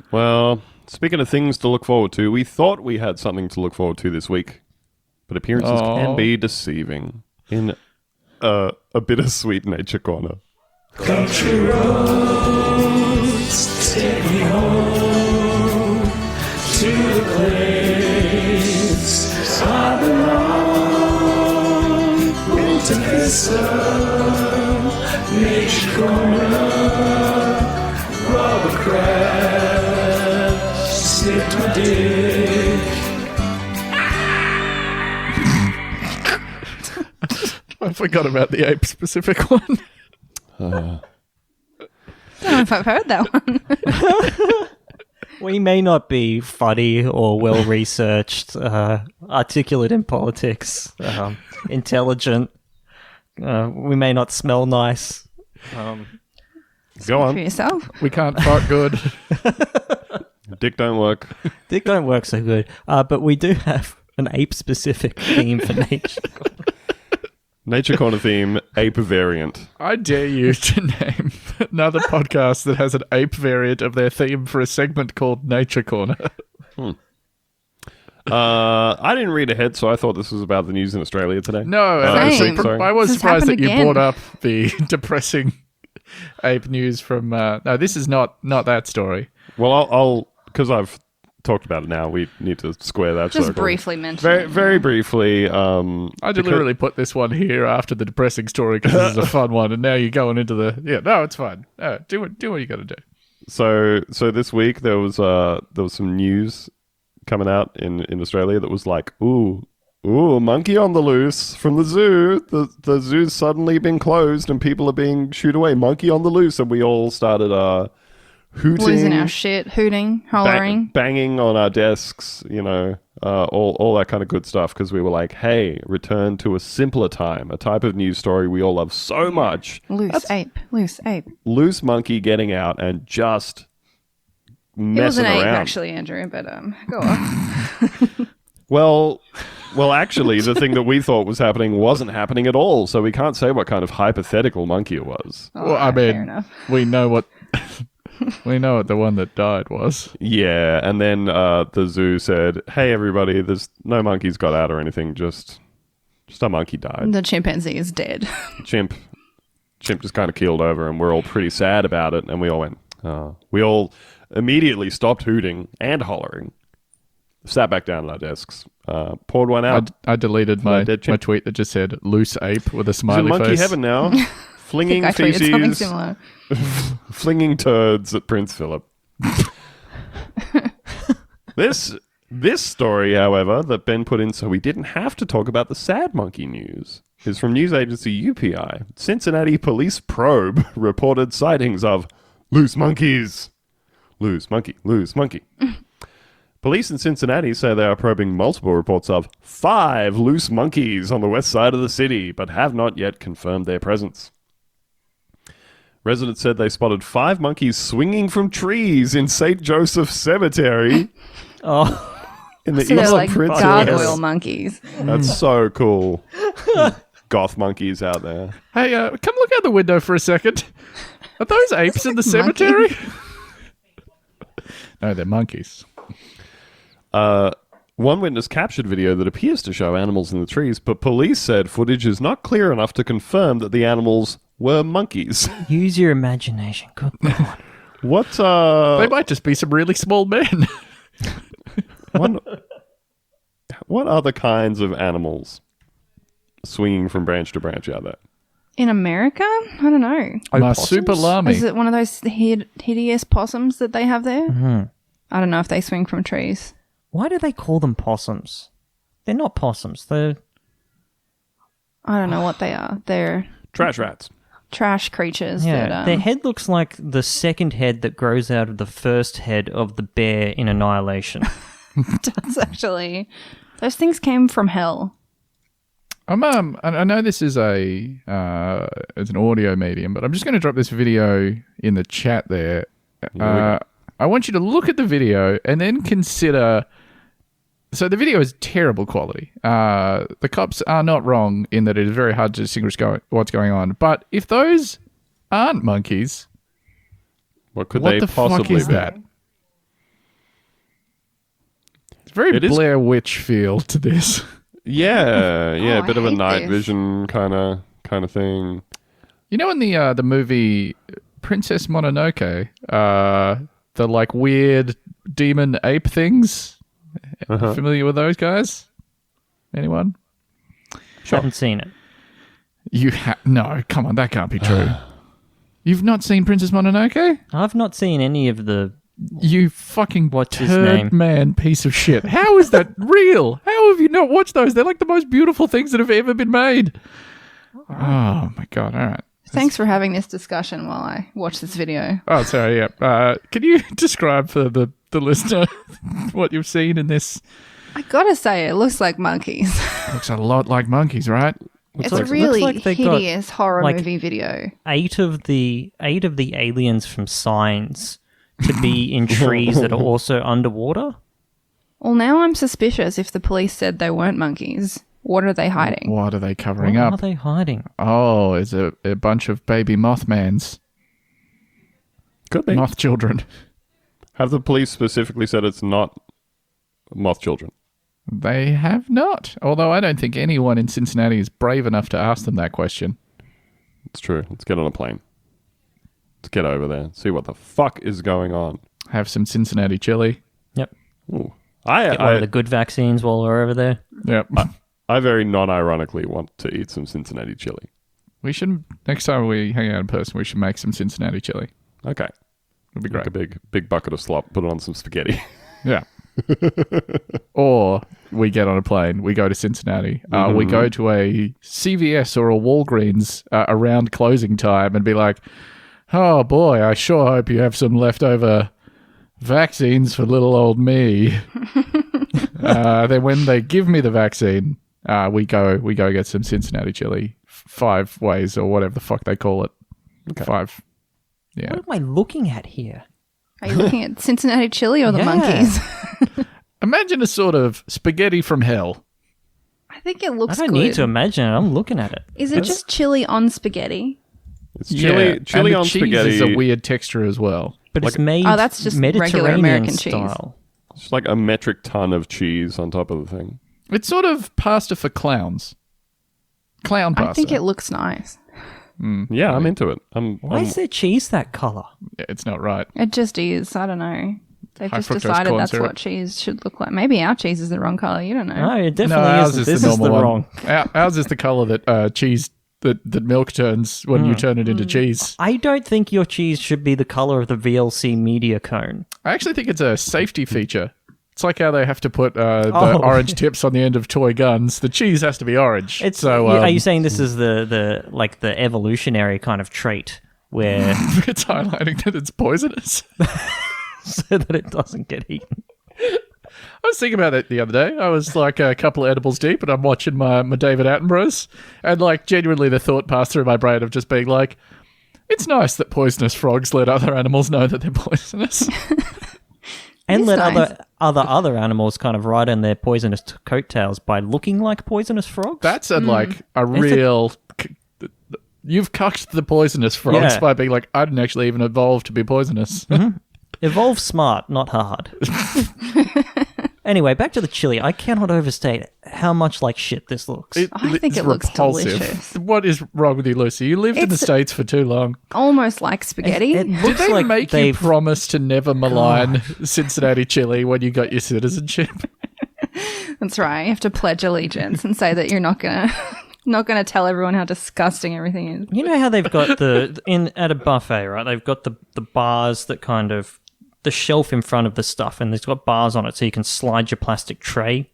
Well, speaking of things to look forward to, we thought we had something to look forward to this week, but appearances can be deceiving in a bittersweet nature corner. Country roads take me home to the place I belong. Buenavista, nature corner, rubber crab, snipped my dick. I forgot about the ape-specific one. I don't know if I've heard that one. We may not be funny or well-researched, articulate in politics, intelligent. We may not smell nice. Go For on. yourself. We can't fart good. Dick don't work. Dick don't work so good. But we do have an ape-specific theme for nature. Nature corner theme, ape variant. I dare you to name another podcast that has an ape variant of their theme for a segment called Nature Corner. I didn't read ahead, so I thought this was about the news in Australia today. No, Same. I was This has surprised that happened you again. brought up the depressing ape news from... no, this is not that story. Well, I'll because I've talked about it now. We need to square that Just circle. briefly mention Very, it. very briefly. I deliberately put this one here after the depressing story because this is a fun one, and now you're going into the... Yeah, no, it's fine. Do what you got to do. So this week there was some news coming out in Australia that was like, ooh, a monkey on the loose from the zoo. The zoo's suddenly been closed and people are being shooed away. Monkey on the loose, and we all started hooting, Losing our shit, hooting, hollering. banging on our desks, all that kind of good stuff, because we were like, hey, return to a simpler time, a type of news story we all love so much. Loose ape. Loose monkey getting out and just It was messing an ape, around. actually, Andrew, but go on. Well, actually, the thing that we thought was happening wasn't happening at all, so we can't say what kind of hypothetical monkey it was. Well, I fair mean, enough. we know what... We know what the one that died was. Yeah, and then the zoo said, hey, everybody, there's no monkeys got out or anything, just a monkey died. The chimpanzee is dead. Chimp just kind of keeled over, and we're all pretty sad about it, and we all went, oh. We all immediately stopped hooting and hollering, sat back down at our desks, poured one out. I deleted my dead chimp. tweet that just said loose ape with a He's in smiley monkey face. heaven now, flinging I tweeted something feces, similar. flinging turds at Prince Philip. This story, however, that Ben put in so we didn't have to talk about the sad monkey news, is from news agency UPI. Cincinnati police probe reported sightings of loose monkeys. Loose monkey. Police in Cincinnati say they are probing multiple reports of 5 loose monkeys on the west side of the city, but have not yet confirmed their presence. Residents said they spotted 5 monkeys swinging from trees in St. Joseph Cemetery Oh, in the So they're Eastern like Prince. gargoyle monkeys. That's so cool. Goth monkeys out there. Hey, come look out the window for a second. Are those apes in the cemetery? No, they're monkeys. One witness captured video that appears to show animals in the trees, but police said footage is not clear enough to confirm that the animals were monkeys. Use your imagination. Good God. What, They might just be some really small men. what other kinds of animals swinging from branch to branch out there? In America? I don't know. Marsupilami. Is it one of those hideous possums that they have there? Mm-hmm. I don't know if they swing from trees. Why do they call them possums? They're not possums. They're... I don't know what they are. They're Trash rats. trash creatures. Yeah, that, their head looks like the second head that grows out of the first head of the bear in Annihilation. does actually. Those things came from hell. I know this is as an audio medium, but I'm just going to drop this video in the chat there. I want you to look at the video and then consider. So the video is terrible quality. The cops are not wrong in that it is very hard to distinguish what's going on. But if those aren't monkeys, What could what they the possibly fuck is be? that? It's very It is- Blair Witch feel to this. Yeah, Oh, a bit of a I hate night this. vision kind of thing. You know, in the movie Princess Mononoke, the like weird demon ape things. Familiar with those guys? Anyone? Haven't seen it. No, come on, that can't be true. You've not seen Princess Mononoke? I've not seen any of the... You fucking What's his turd name? man piece of shit. How is that real? How have you not watched those? They're like the most beautiful things that have ever been made. Oh my god, all right. Thanks for having this discussion while I watch this video. Oh, sorry, yeah. Can you describe for the listener what you've seen in this? I gotta say, it looks like monkeys. Looks a lot like monkeys, right? It's like- a really looks like they got, hideous horror like, movie video. 8 of the aliens from Signs to be in trees that are also underwater. Well, now I'm suspicious if the police said they weren't monkeys. What are they hiding? What are they covering What up? are they hiding? Oh, it's a bunch of baby mothmans. Could be. Moth children. Have the police specifically said it's not moth children? They have not. Although I don't think anyone in Cincinnati is brave enough to ask them that question. It's true. Let's get on a plane. Let's get over there. See what the fuck is going on. Have some Cincinnati chili. Yep. Ooh. Get one of the good vaccines while we're over there. Yep. I very non-ironically want to eat some Cincinnati chili. We should, next time we hang out in person, we should make some Cincinnati chili. Okay. It'd be Like great. a big bucket of slop, put it on some spaghetti. Yeah. Or we get on a plane, we go to Cincinnati, we go to a CVS or a Walgreens around closing time and be like, oh boy, I sure hope you have some leftover vaccines for little old me. Then when they give me the vaccine, we go get some Cincinnati chili, 5 ways or whatever the fuck they call it. Okay. 5. Yeah. What am I looking at here? Are you looking at Cincinnati chili or the Yeah. monkeys? Imagine a sort of spaghetti from hell. I think it I looks don't good. need to imagine it. I'm looking at it. Is it just chili on spaghetti? It's chili and chili the on cheese spaghetti. is a weird texture as well. But it's made Oh, that's just regular Mediterranean American cheese. style. It's like a metric ton of cheese on top of the thing. It's sort of pasta for clowns. Clown pasta. I think it looks nice. Yeah, I'm into it. Why is their cheese that color? Yeah, it's not right. It just is. I don't know. They've High just fructose decided corn that's syrup. what cheese should look like. Maybe our cheese is the wrong color. You don't know. No, it No, definitely ours isn't. is This the is normal the one. wrong. Ours is the color that cheese that milk turns when you turn it into cheese. I don't think your cheese should be the color of the VLC media cone. I actually think it's a safety feature. It's like how they have to put the Oh. orange tips on the end of toy guns. The cheese has to be orange. It's so are you saying this is the like the evolutionary kind of trait where it's highlighting that it's poisonous. so that it doesn't get eaten? I was thinking about that the other day. I was like a couple of edibles deep, and I'm watching my David Attenboroughs, and like genuinely the thought passed through my brain of just being like, it's nice that poisonous frogs let other animals know that they're poisonous. And It's let nice. other animals kind of ride on their poisonous coattails by looking like poisonous frogs. That's like a real. You've cucked the poisonous frogs Yeah. by being like, I didn't actually even evolve to be poisonous. Evolve smart, not hard. Anyway, back to the chili. I cannot overstate how much like shit this looks. I think it's it looks repulsive. delicious. What is wrong with you, Lucy? You lived in the It's- States for too long. Almost like spaghetti. It Did looks they like make you they've... promise to never malign Cincinnati chili when you got your citizenship? That's right. You have to pledge allegiance and say that you're not gonna tell everyone how disgusting everything is. You know how they've got at a buffet, right? They've got the bars that kind of the shelf in front of the stuff, and it's got bars on it so you can slide your plastic tray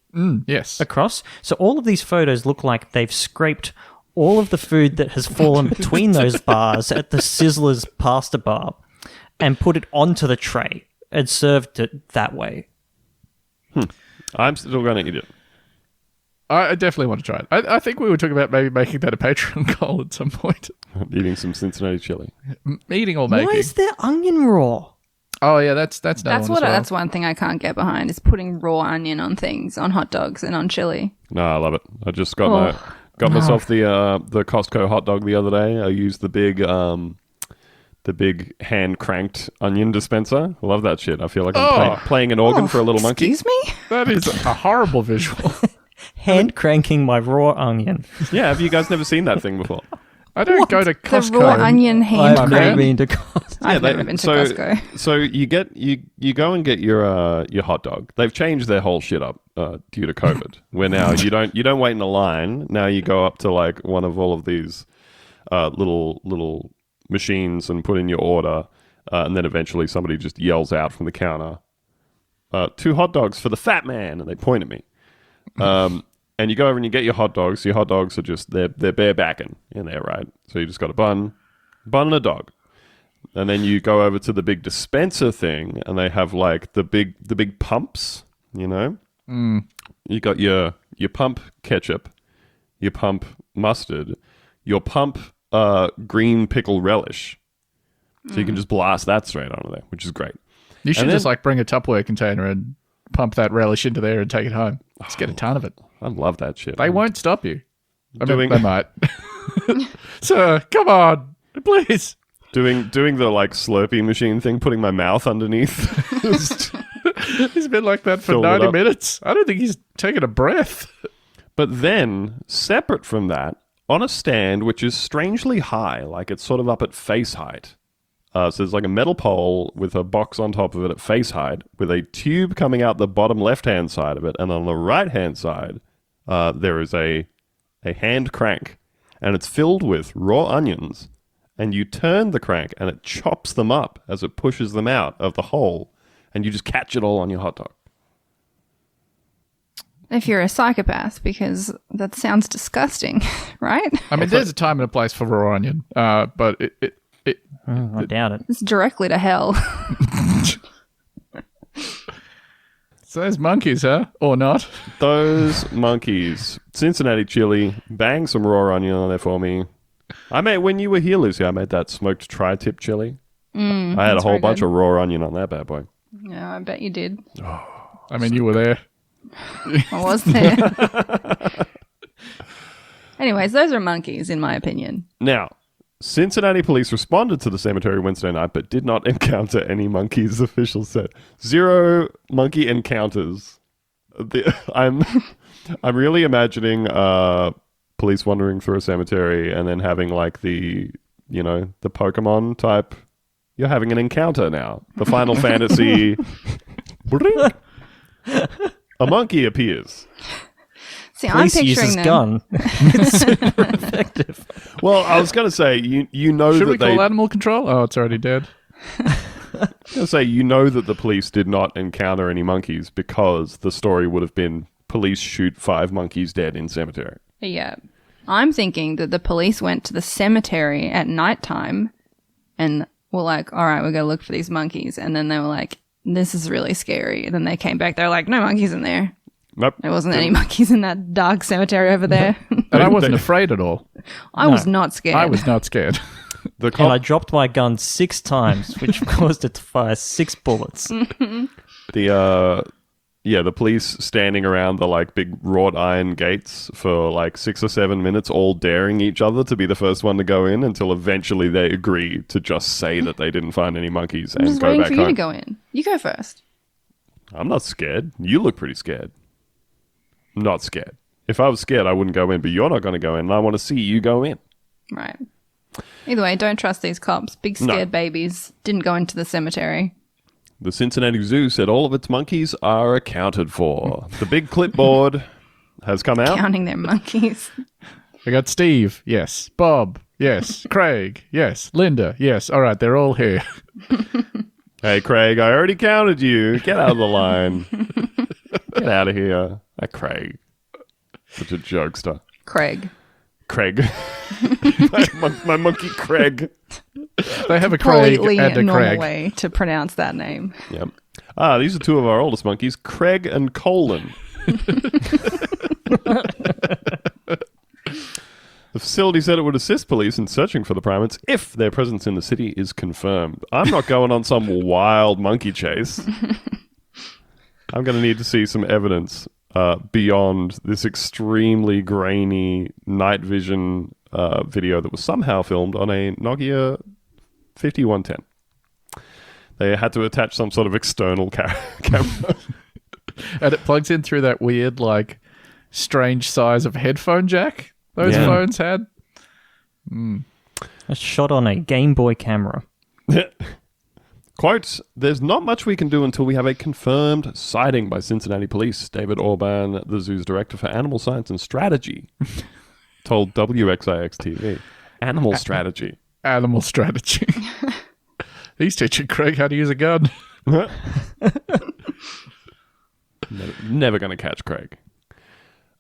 Yes. across. So all of these photos look like they've scraped all of the food that has fallen between those bars at the Sizzler's pasta bar and put it onto the tray and served it that way. I'm still going to eat it. I definitely want to try it. I think we were talking about maybe making that a Patreon goal at some point. Eating some Cincinnati chili. Eating or making. Why is there onion raw? Oh, yeah, that's another That's one as well. that's one thing I can't get behind is putting raw onion on things, on hot dogs and on chili. No, I love it. I just got myself the Costco hot dog the other day. I used the big hand cranked onion dispenser. I love that shit. I feel like I'm playing an organ for a little monkey. Excuse me? That is a horrible visual. Hand cranking my raw onion. Yeah, have you guys never seen that thing before? I don't go to The Costco. raw onion hand I've never crank. been to Costco. I've never been to Costco. So you go and get your hot dog. They've changed their whole shit up due to COVID. Where now you don't wait in a line. Now you go up to like one of all of these little machines and put in your order, and then eventually somebody just yells out from the counter, 2 hot dogs for the fat man, and they point at me. And you go over and you get your hot dogs. Your hot dogs are just they're bare bacon in there, right? So you just got a bun and a dog. And then you go over to the big dispenser thing, and they have like the big pumps, you know? You got your pump ketchup, your pump mustard, your pump green pickle relish. So you can just blast that straight onto there, which is great. You should And just then- like bring a Tupperware container and pump that relish into there and take it home. Just get a ton of it. I love that shit. They won't stop you. I mean, Doing- they might. Sir, come on, please. Doing the like Slurpee machine thing, putting my mouth underneath. He's been like that for Filled it 90 up. minutes. I don't think he's taken a breath. But then, separate from that, on a stand which is strangely high, like it's sort of up at face height. So there's like a metal pole with a box on top of it at face height, with a tube coming out the bottom left-hand side of it, and on the right-hand side, there is a hand crank, and it's filled with raw onions, and you turn the crank, and it chops them up as it pushes them out of the hole, and you just catch it all on your hot dog. If you're a psychopath, because that sounds disgusting, right? I mean, there's a time and a place for raw onion, but it I doubt it. It's directly to hell. so there's monkeys, huh? Or not? Those monkeys. Cincinnati chili. Bang some raw onion on there for me. I made, when you were here, Lucy, I made that smoked tri-tip chili. I had a that's whole very bunch good. of raw onion on that bad boy. Yeah, I bet you did. I mean, you were there. I was there. Anyways, those are monkeys, in my opinion. Now, Cincinnati police responded to the cemetery Wednesday night, but did not encounter any monkeys, officials said. 0 monkey encounters. I'm really imagining police wandering through a cemetery and then having like the Pokemon type. You're having an encounter now. The Final Fantasy. Brink. A monkey appears. See, Police I'm use picturing his them. gun. It's super effective. Well, I was going to say, you know Should that we call animal control? Oh, it's already dead. I was going to say, you know that the police did not encounter any monkeys because the story would have been police shoot 5 monkeys dead in cemetery. Yeah. I'm thinking that the police went to the cemetery at nighttime and were like, all right, we're going to look for these monkeys. And then they were like, this is really scary. And then they came back. They're like, no monkeys in there. Nope. There wasn't any monkeys in that dark cemetery over there. And I wasn't afraid at all. I was not scared. I was not scared. The And I cop, dropped my gun 6 times, which caused it to fire 6 bullets. the police standing around the like big wrought iron gates for like 6 or 7 minutes, all daring each other to be the first one to go in until eventually they agree to just say that they didn't find any monkeys I'm and just go waiting back for you home. to go in. You go first. I'm not scared. You look pretty scared. I'm not scared. If I was scared, I wouldn't go in, but you're not going to go in, and I want to see you go in. Right. Either way, don't trust these cops. Big scared babies didn't go into the cemetery. The Cincinnati Zoo said all of its monkeys are accounted for. The big clipboard has come out. Counting their monkeys. I got Steve, yes. Bob, yes. Craig, yes. Linda, yes. All right, they're all here. Hey, Craig, I already counted you. Get out of the line. Get out of here. That Craig. Such a jokester. Craig. my monkey Craig. They have a Craig Completely and a normal Craig. way to pronounce that name. Yep. These are two of our oldest monkeys, Craig and Colin. The facility said it would assist police in searching for the primates if their presence in the city is confirmed. I'm not going on some wild monkey chase. I'm going to need to see some evidence beyond this extremely grainy night vision video that was somehow filmed on a Nokia 5110. They had to attach some sort of external camera. And it plugs in through that weird, like, strange size of headphone jack those phones had. A shot on a Game Boy camera. Quote, there's not much we can do until we have a confirmed sighting by Cincinnati police. David Orban, the zoo's director for animal science and strategy, told WXIX-TV. Animal strategy. Animal strategy. He's teaching Craig how to use a gun. Never going to catch Craig.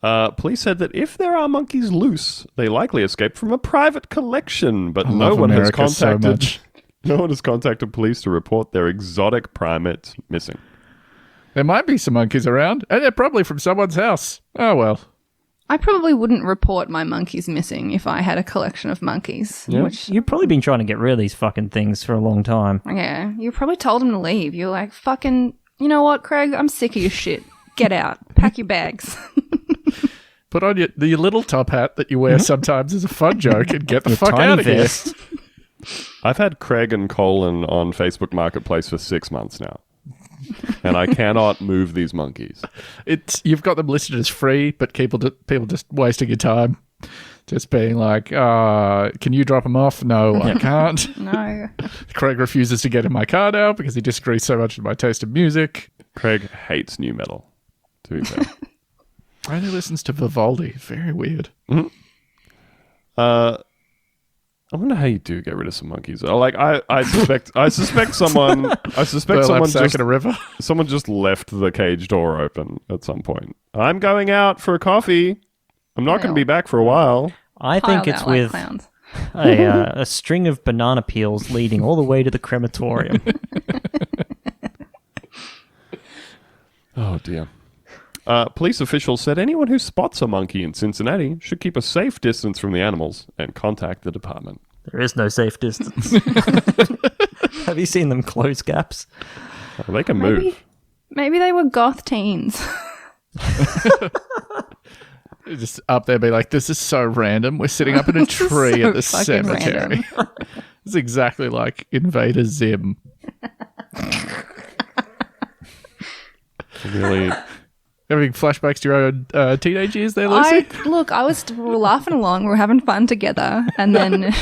Police said that if there are monkeys loose, they likely escaped from a private collection, but no one has contacted police to report their exotic primates missing. There might be some monkeys around, and they're probably from someone's house. Oh, well. I probably wouldn't report my monkeys missing if I had a collection of monkeys. Yeah. Which, You've probably been trying to get rid of these fucking things for a long time. yeah, you probably told them to leave. You're like, fucking, you know what, Craig? I'm sick of your shit. Get out. Pack your bags. Put on your little top hat that you wear sometimes as a fun joke and get the fuck Tiny out of here. vest. I've had Craig and Colin on Facebook Marketplace for 6 months now. And I cannot move these monkeys. You've got them listed as free, but people just wasting your time. Just being like, can you drop them off? No, I can't. No. Craig refuses to get in my car now because he disagrees so much with my taste of music. Craig hates new metal, to be fair. Only listens to Vivaldi. Very weird. Mm-hmm. I wonder how you do get rid of some monkeys. I suspect someone Sack in a river. someone just left the cage door open at some point. I'm going out for a coffee. I'm not going to be back for a while. I think Piled it's out like with clowns. a string of banana peels leading all the way to the crematorium. Oh, dear. Police officials said anyone who spots a monkey in Cincinnati should keep a safe distance from the animals and contact the department. There is no safe distance. Have you seen them close gaps? Well, they can move. Maybe they were goth teens. Just up there be like, this is so random. We're sitting up in a tree so at the fucking cemetery. It's exactly like Invader Zim. Really... Having flashbacks to your own teenage years there, Lucy? I was laughing along. We were having fun together. And then...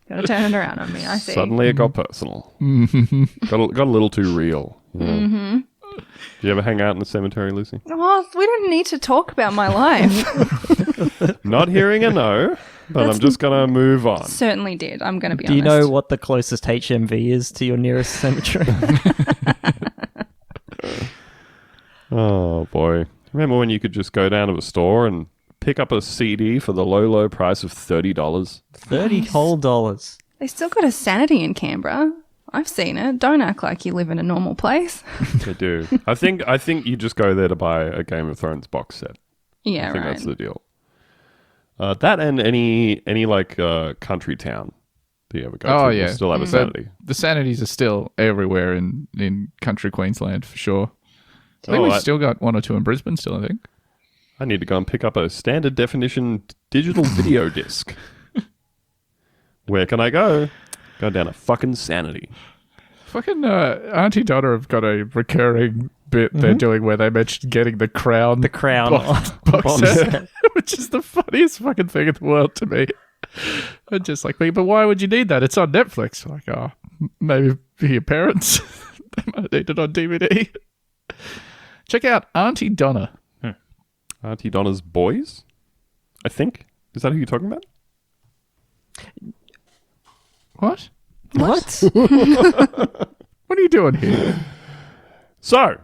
Gotta turn it around on me, I see. Suddenly it got personal. got a little too real. Yeah. Mm-hmm. Do you ever hang out in the cemetery, Lucy? Oh, we don't need to talk about my life. Not hearing a no, but I'm just going to move on. Certainly did. I'm going to be Do honest. you know what the closest HMV is to your nearest cemetery? Oh, boy. Remember when you could just go down to a store and pick up a CD for the low, low price of $30? $30 whole dollars. They still got a Sanity in Canberra. I've seen it. Don't act like you live in a normal place. They do. I think you just go there to buy a Game of Thrones box set. Yeah, I think right. that's the deal. That and any like country town that you ever go to will still have a Sanity. The Sanities are still everywhere in country Queensland for sure. I think we've still got one or two in Brisbane still, I think. I need to go and pick up a standard definition digital video disc. Where can I go? Go down to fucking Sanity. Fucking Auntie Donna have got a recurring bit they're doing where they mentioned getting the crown. The crown box set, which is the funniest fucking thing in the world to me. I'm just like, but why would you need that? It's on Netflix. Like, oh, maybe for your parents. They might need it on DVD. Check out Auntie Donna. Auntie Donna's Boys, I think. Is that who you're talking about? What? What? What are you doing here? So,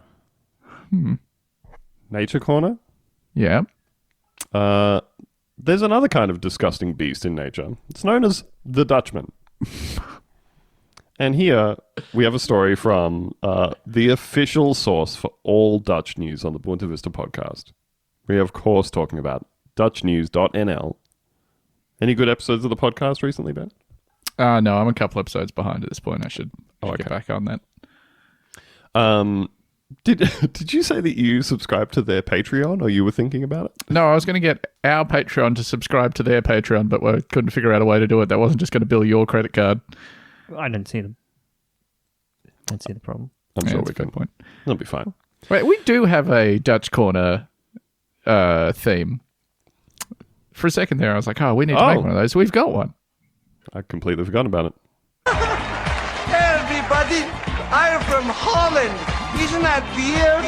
Nature Corner. Yeah. There's another kind of disgusting beast in nature. It's known as the Dutchman. And here we have a story from the official source for all Dutch news on the Buena Vista podcast. We are, of course, talking about dutchnews.nl. Any good episodes of the podcast recently, Ben? No, I'm a couple episodes behind at this point. I should get back on that. Did you say that you subscribed to their Patreon, or you were thinking about it? No, I was going to get our Patreon to subscribe to their Patreon, but we couldn't figure out a way to do it. That wasn't just going to bill your credit card. I didn't see the problem. I'm sure that's we a good can. point. It'll be fine. Wait, we do have a Dutch Corner theme. For a second there, I was like, we need to make one of those. We've got one. I completely forgot about it. Hey everybody, I'm from Holland. Isn't that beer?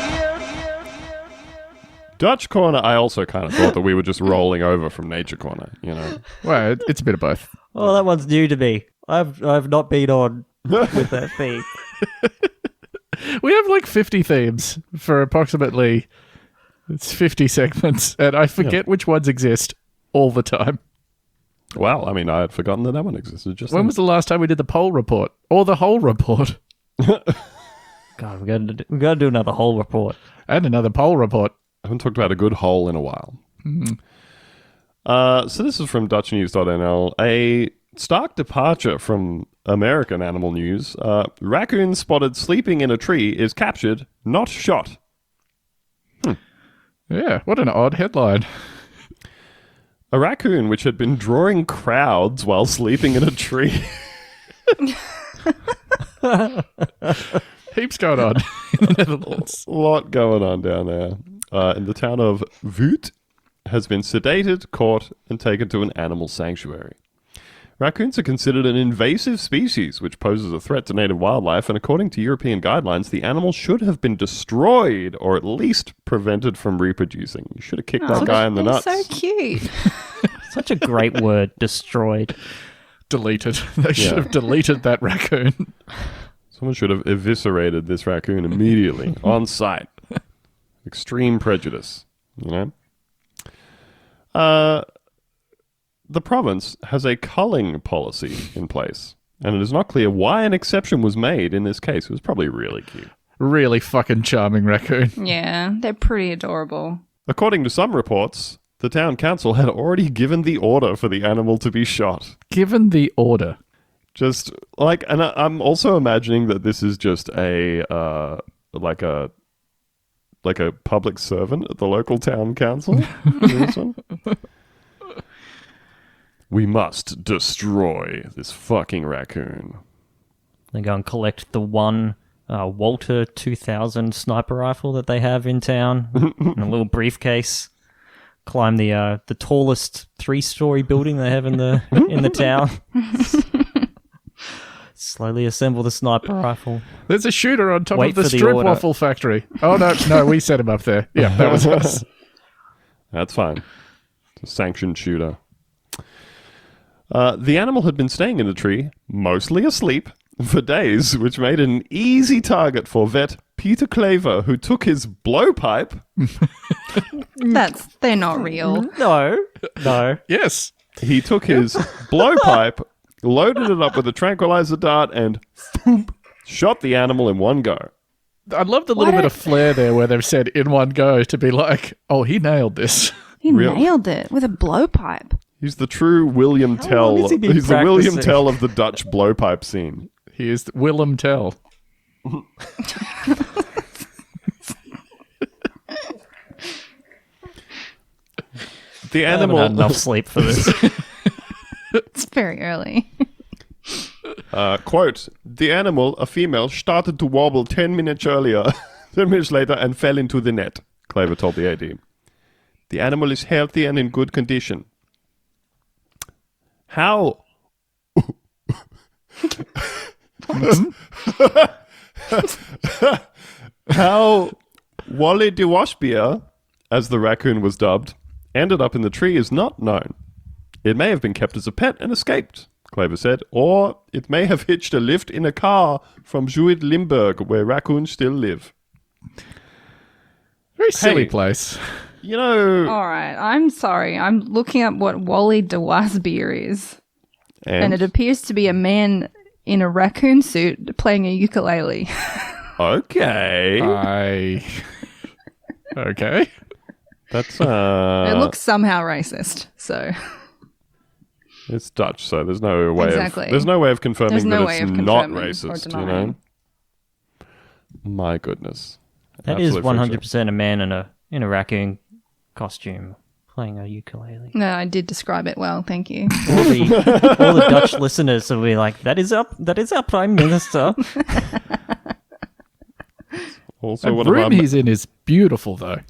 Dutch Corner, I also kind of thought that we were just rolling over from Nature Corner, you know. Well, it's a bit of both. Oh, that one's new to me. I've not been on with that theme. We have like 50 themes for approximately 50 segments, and I forget which ones exist all the time. Wow, I mean, I had forgotten that one existed. When was the last time we did the poll report? Or the whole report? God, we got to do another whole report. And another poll report. I haven't talked about a good hole in a while. So this is from dutchnews.nl. A stark departure from American animal news. Raccoon spotted sleeping in a tree is captured, not shot. Yeah, what an odd headline. A raccoon which had been drawing crowds while sleeping in a tree. Heaps going on in the Netherlands. A lot going on down there. In the town of Vught, has been sedated, caught, and taken to an animal sanctuary. Raccoons are considered an invasive species, which poses a threat to native wildlife, and according to European guidelines, the animal should have been destroyed or at least prevented from reproducing. You should have kicked that guy in the nuts. So cute. Such a great word, destroyed. Deleted. They should have deleted that raccoon. Someone should have eviscerated this raccoon immediately, on sight. Extreme prejudice, you know? The province has a culling policy in place, and it is not clear why an exception was made in this case. It was probably really cute. Really fucking charming raccoon. Yeah, they're pretty adorable. According to some reports, the town council had already given the order for the animal to be shot. Given the order. Just like, and I'm also imagining that this is just a public servant at the local town council. This one. We must destroy this fucking raccoon. They go and collect the one Walter 2000 sniper rifle that they have in town in a little briefcase. Climb the tallest 3-story building they have in the town. Slowly assemble the sniper rifle. There's a shooter on top Wait of the for the strip order. waffle factory. Oh, no, we set him up there. Yeah, that was us. That's fine. It's a sanctioned shooter. The animal had been staying in the tree, mostly asleep, for days, which made it an easy target for vet Peter Claver, who took his blowpipe. They're not real. No. Yes. He took his blowpipe, loaded it up with a tranquilizer dart, and shot the animal in one go. I love the little bit of flair there where they've said in one go to be like, oh, he nailed this. He nailed it with a blowpipe. He's the true William Tell. long has he been He's the William practicing? Tell of the Dutch blowpipe scene. He is Willem Tell. The I haven't animal. had enough sleep for this. It's very early. Quote, The animal, a female, started to wobble 10 minutes earlier, 10 minutes later, and fell into the net, Claver told the AD. The animal is healthy and in good condition. How... How Wally de Washbeer, as the raccoon was dubbed, ended up in the tree is not known. It may have been kept as a pet and escaped, Claver said, or it may have hitched a lift in a car from Zuid-Limburg, where raccoons still live. Very silly place. You know... All right, I'm sorry. I'm looking up what Wally de Wasbeer is. And it appears to be a man in a raccoon suit playing a ukulele. Okay. Okay. That's, It looks somehow racist, so... It's Dutch, so there's no way Exactly. there's no way of confirming There's no that way it's of not confirming or racist, you denying. know? My goodness. That is Absolute 100% a man in a raccoon costume playing a ukulele. No, I did describe it well, thank you. All the Dutch listeners will be like, that is our Prime Minister. Also, The one of room our he's in is beautiful, though. A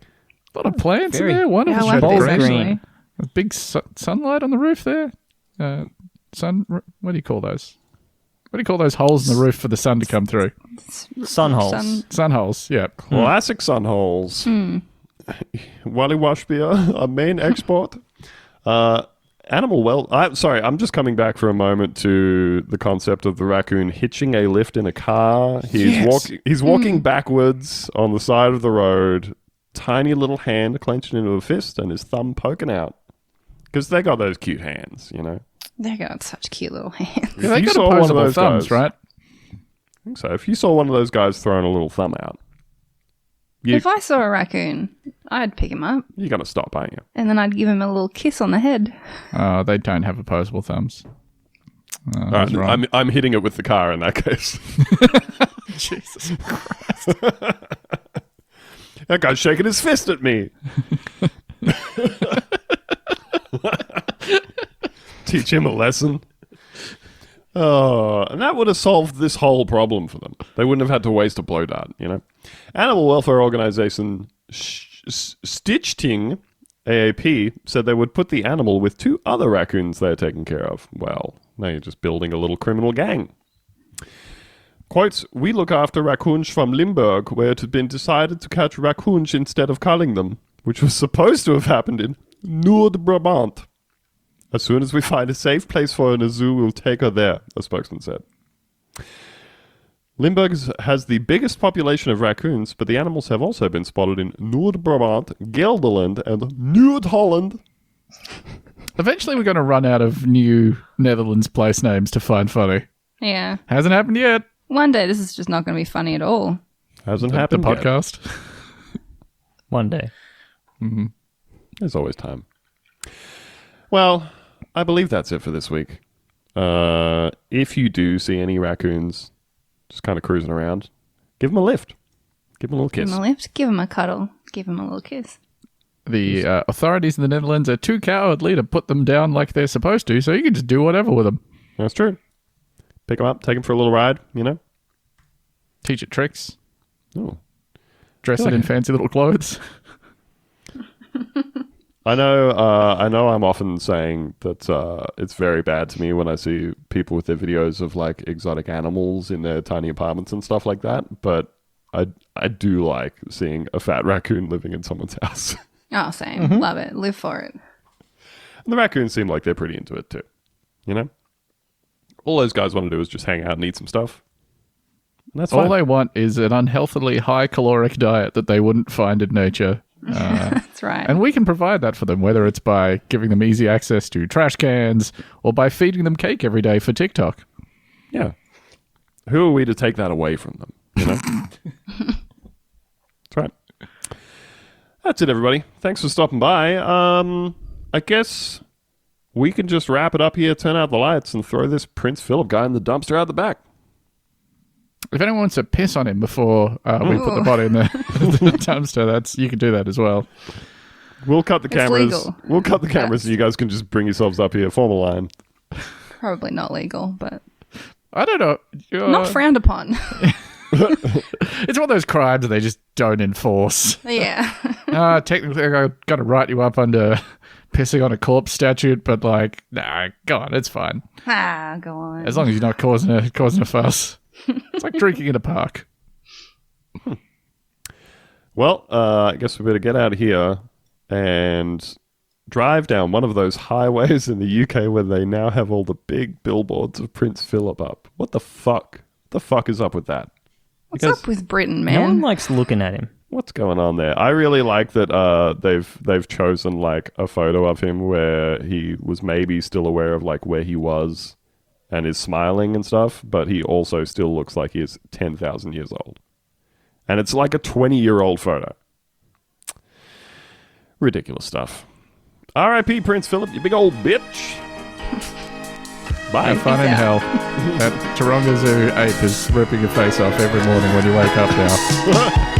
lot of plants Very- in there. Wonderful. Yeah, I like bold this, decoration. green. actually. A big sunlight on the roof there. What do you call those? What do you call those holes in the roof for the sun to come through? Sun holes. Sun holes, yeah. classic sun holes. Wally Washbeer, our main export. I'm just coming back for a moment to the concept of the raccoon hitching a lift in a car. He's walking backwards on the side of the road, tiny little hand clenched into a fist and his thumb poking out. Because they got those cute hands, you know. They got such cute little hands. Yeah, they you got saw one of opposable those thumbs, guys- right? I think so. If you saw one of those guys throwing a little thumb out, If I saw a raccoon, I'd pick him up you're going to stop, aren't you? and then I'd give him a little kiss on the head. They don't have opposable thumbs. All right, right. I'm hitting it with the car in that case. Jesus. That guy's shaking his fist at me. Teach him a lesson. Oh, and that would have solved this whole problem for them. They wouldn't have had to waste a blow dart, you know? Animal welfare organization Stichting AAP said they would put the animal with 2 other raccoons they're taking care of. Well, now you're just building a little criminal gang. Quote, we look after raccoons from Limburg, where it had been decided to catch raccoons instead of culling them, which was supposed to have happened in Noord-Brabant. As soon as we find a safe place for her in a zoo, we'll take her there, a spokesman said. Limburg has the biggest population of raccoons, but the animals have also been spotted in Noord-Brabant, Gelderland, and Noord-Holland. Eventually we're going to run out of new Netherlands place names to find funny. Yeah. Hasn't happened yet. One day this is just not going to be funny at all. Hasn't The happened yet. podcast. One day. There's always time. Well, I believe that's it for this week. If you do see any raccoons just kind of cruising around, give them a lift. Give them a little Give kiss. him a lift, give him a cuddle, give him a little kiss. The authorities in the Netherlands are too cowardly to put them down like they're supposed to, so you can just do whatever with them. That's true. Pick them up, take them for a little ride, you know? Teach it tricks. Oh. Dress it in fancy little clothes. I know I'm often saying that it's very bad to me when I see people with their videos of like exotic animals in their tiny apartments and stuff like that, but I do like seeing a fat raccoon living in someone's house. Oh, same. Love it. Live for it. And the raccoons seem like they're pretty into it too. You know? All those guys want to do is just hang out and eat some stuff. And that's All fine. they want is an unhealthily high caloric diet that they wouldn't find in nature. That's right. And we can provide that for them, whether it's by giving them easy access to trash cans or by feeding them cake every day for TikTok. Yeah. Who are we to take that away from them? You know? That's right. That's it, everybody. Thanks for stopping by. I guess we can just wrap it up here, turn out the lights, and throw this Prince Philip guy in the dumpster out the back. If anyone wants to piss on him before we put the body in the dumpster, you can do that as well. We'll cut the cameras. legal. We'll cut the cameras so you guys can just bring yourselves up here, form a line. Probably not legal, but I don't know. Not frowned upon. It's one of those crimes that they just don't enforce. Yeah. Technically, I've got to write you up under pissing on a corpse statute, but like, nah, go on, it's fine. Go on. As long as you're not causing a fuss. It's like drinking in a park. Well, I guess we better get out of here and drive down one of those highways in the UK where they now have all the big billboards of Prince Philip up. What the fuck? The fuck is up with that? What's up with Britain, No one man? likes looking at him. What's going on there? I really like that they've chosen like a photo of him where he was maybe still aware of like where he was and is smiling and stuff, but he also still looks like he is 10,000 years old. And it's like a 20-year-old photo. Ridiculous stuff. R.I.P. Prince Philip, you big old bitch. Bye. Have fun in hell. That Taronga Zoo ape is ripping your face off every morning when you wake up now.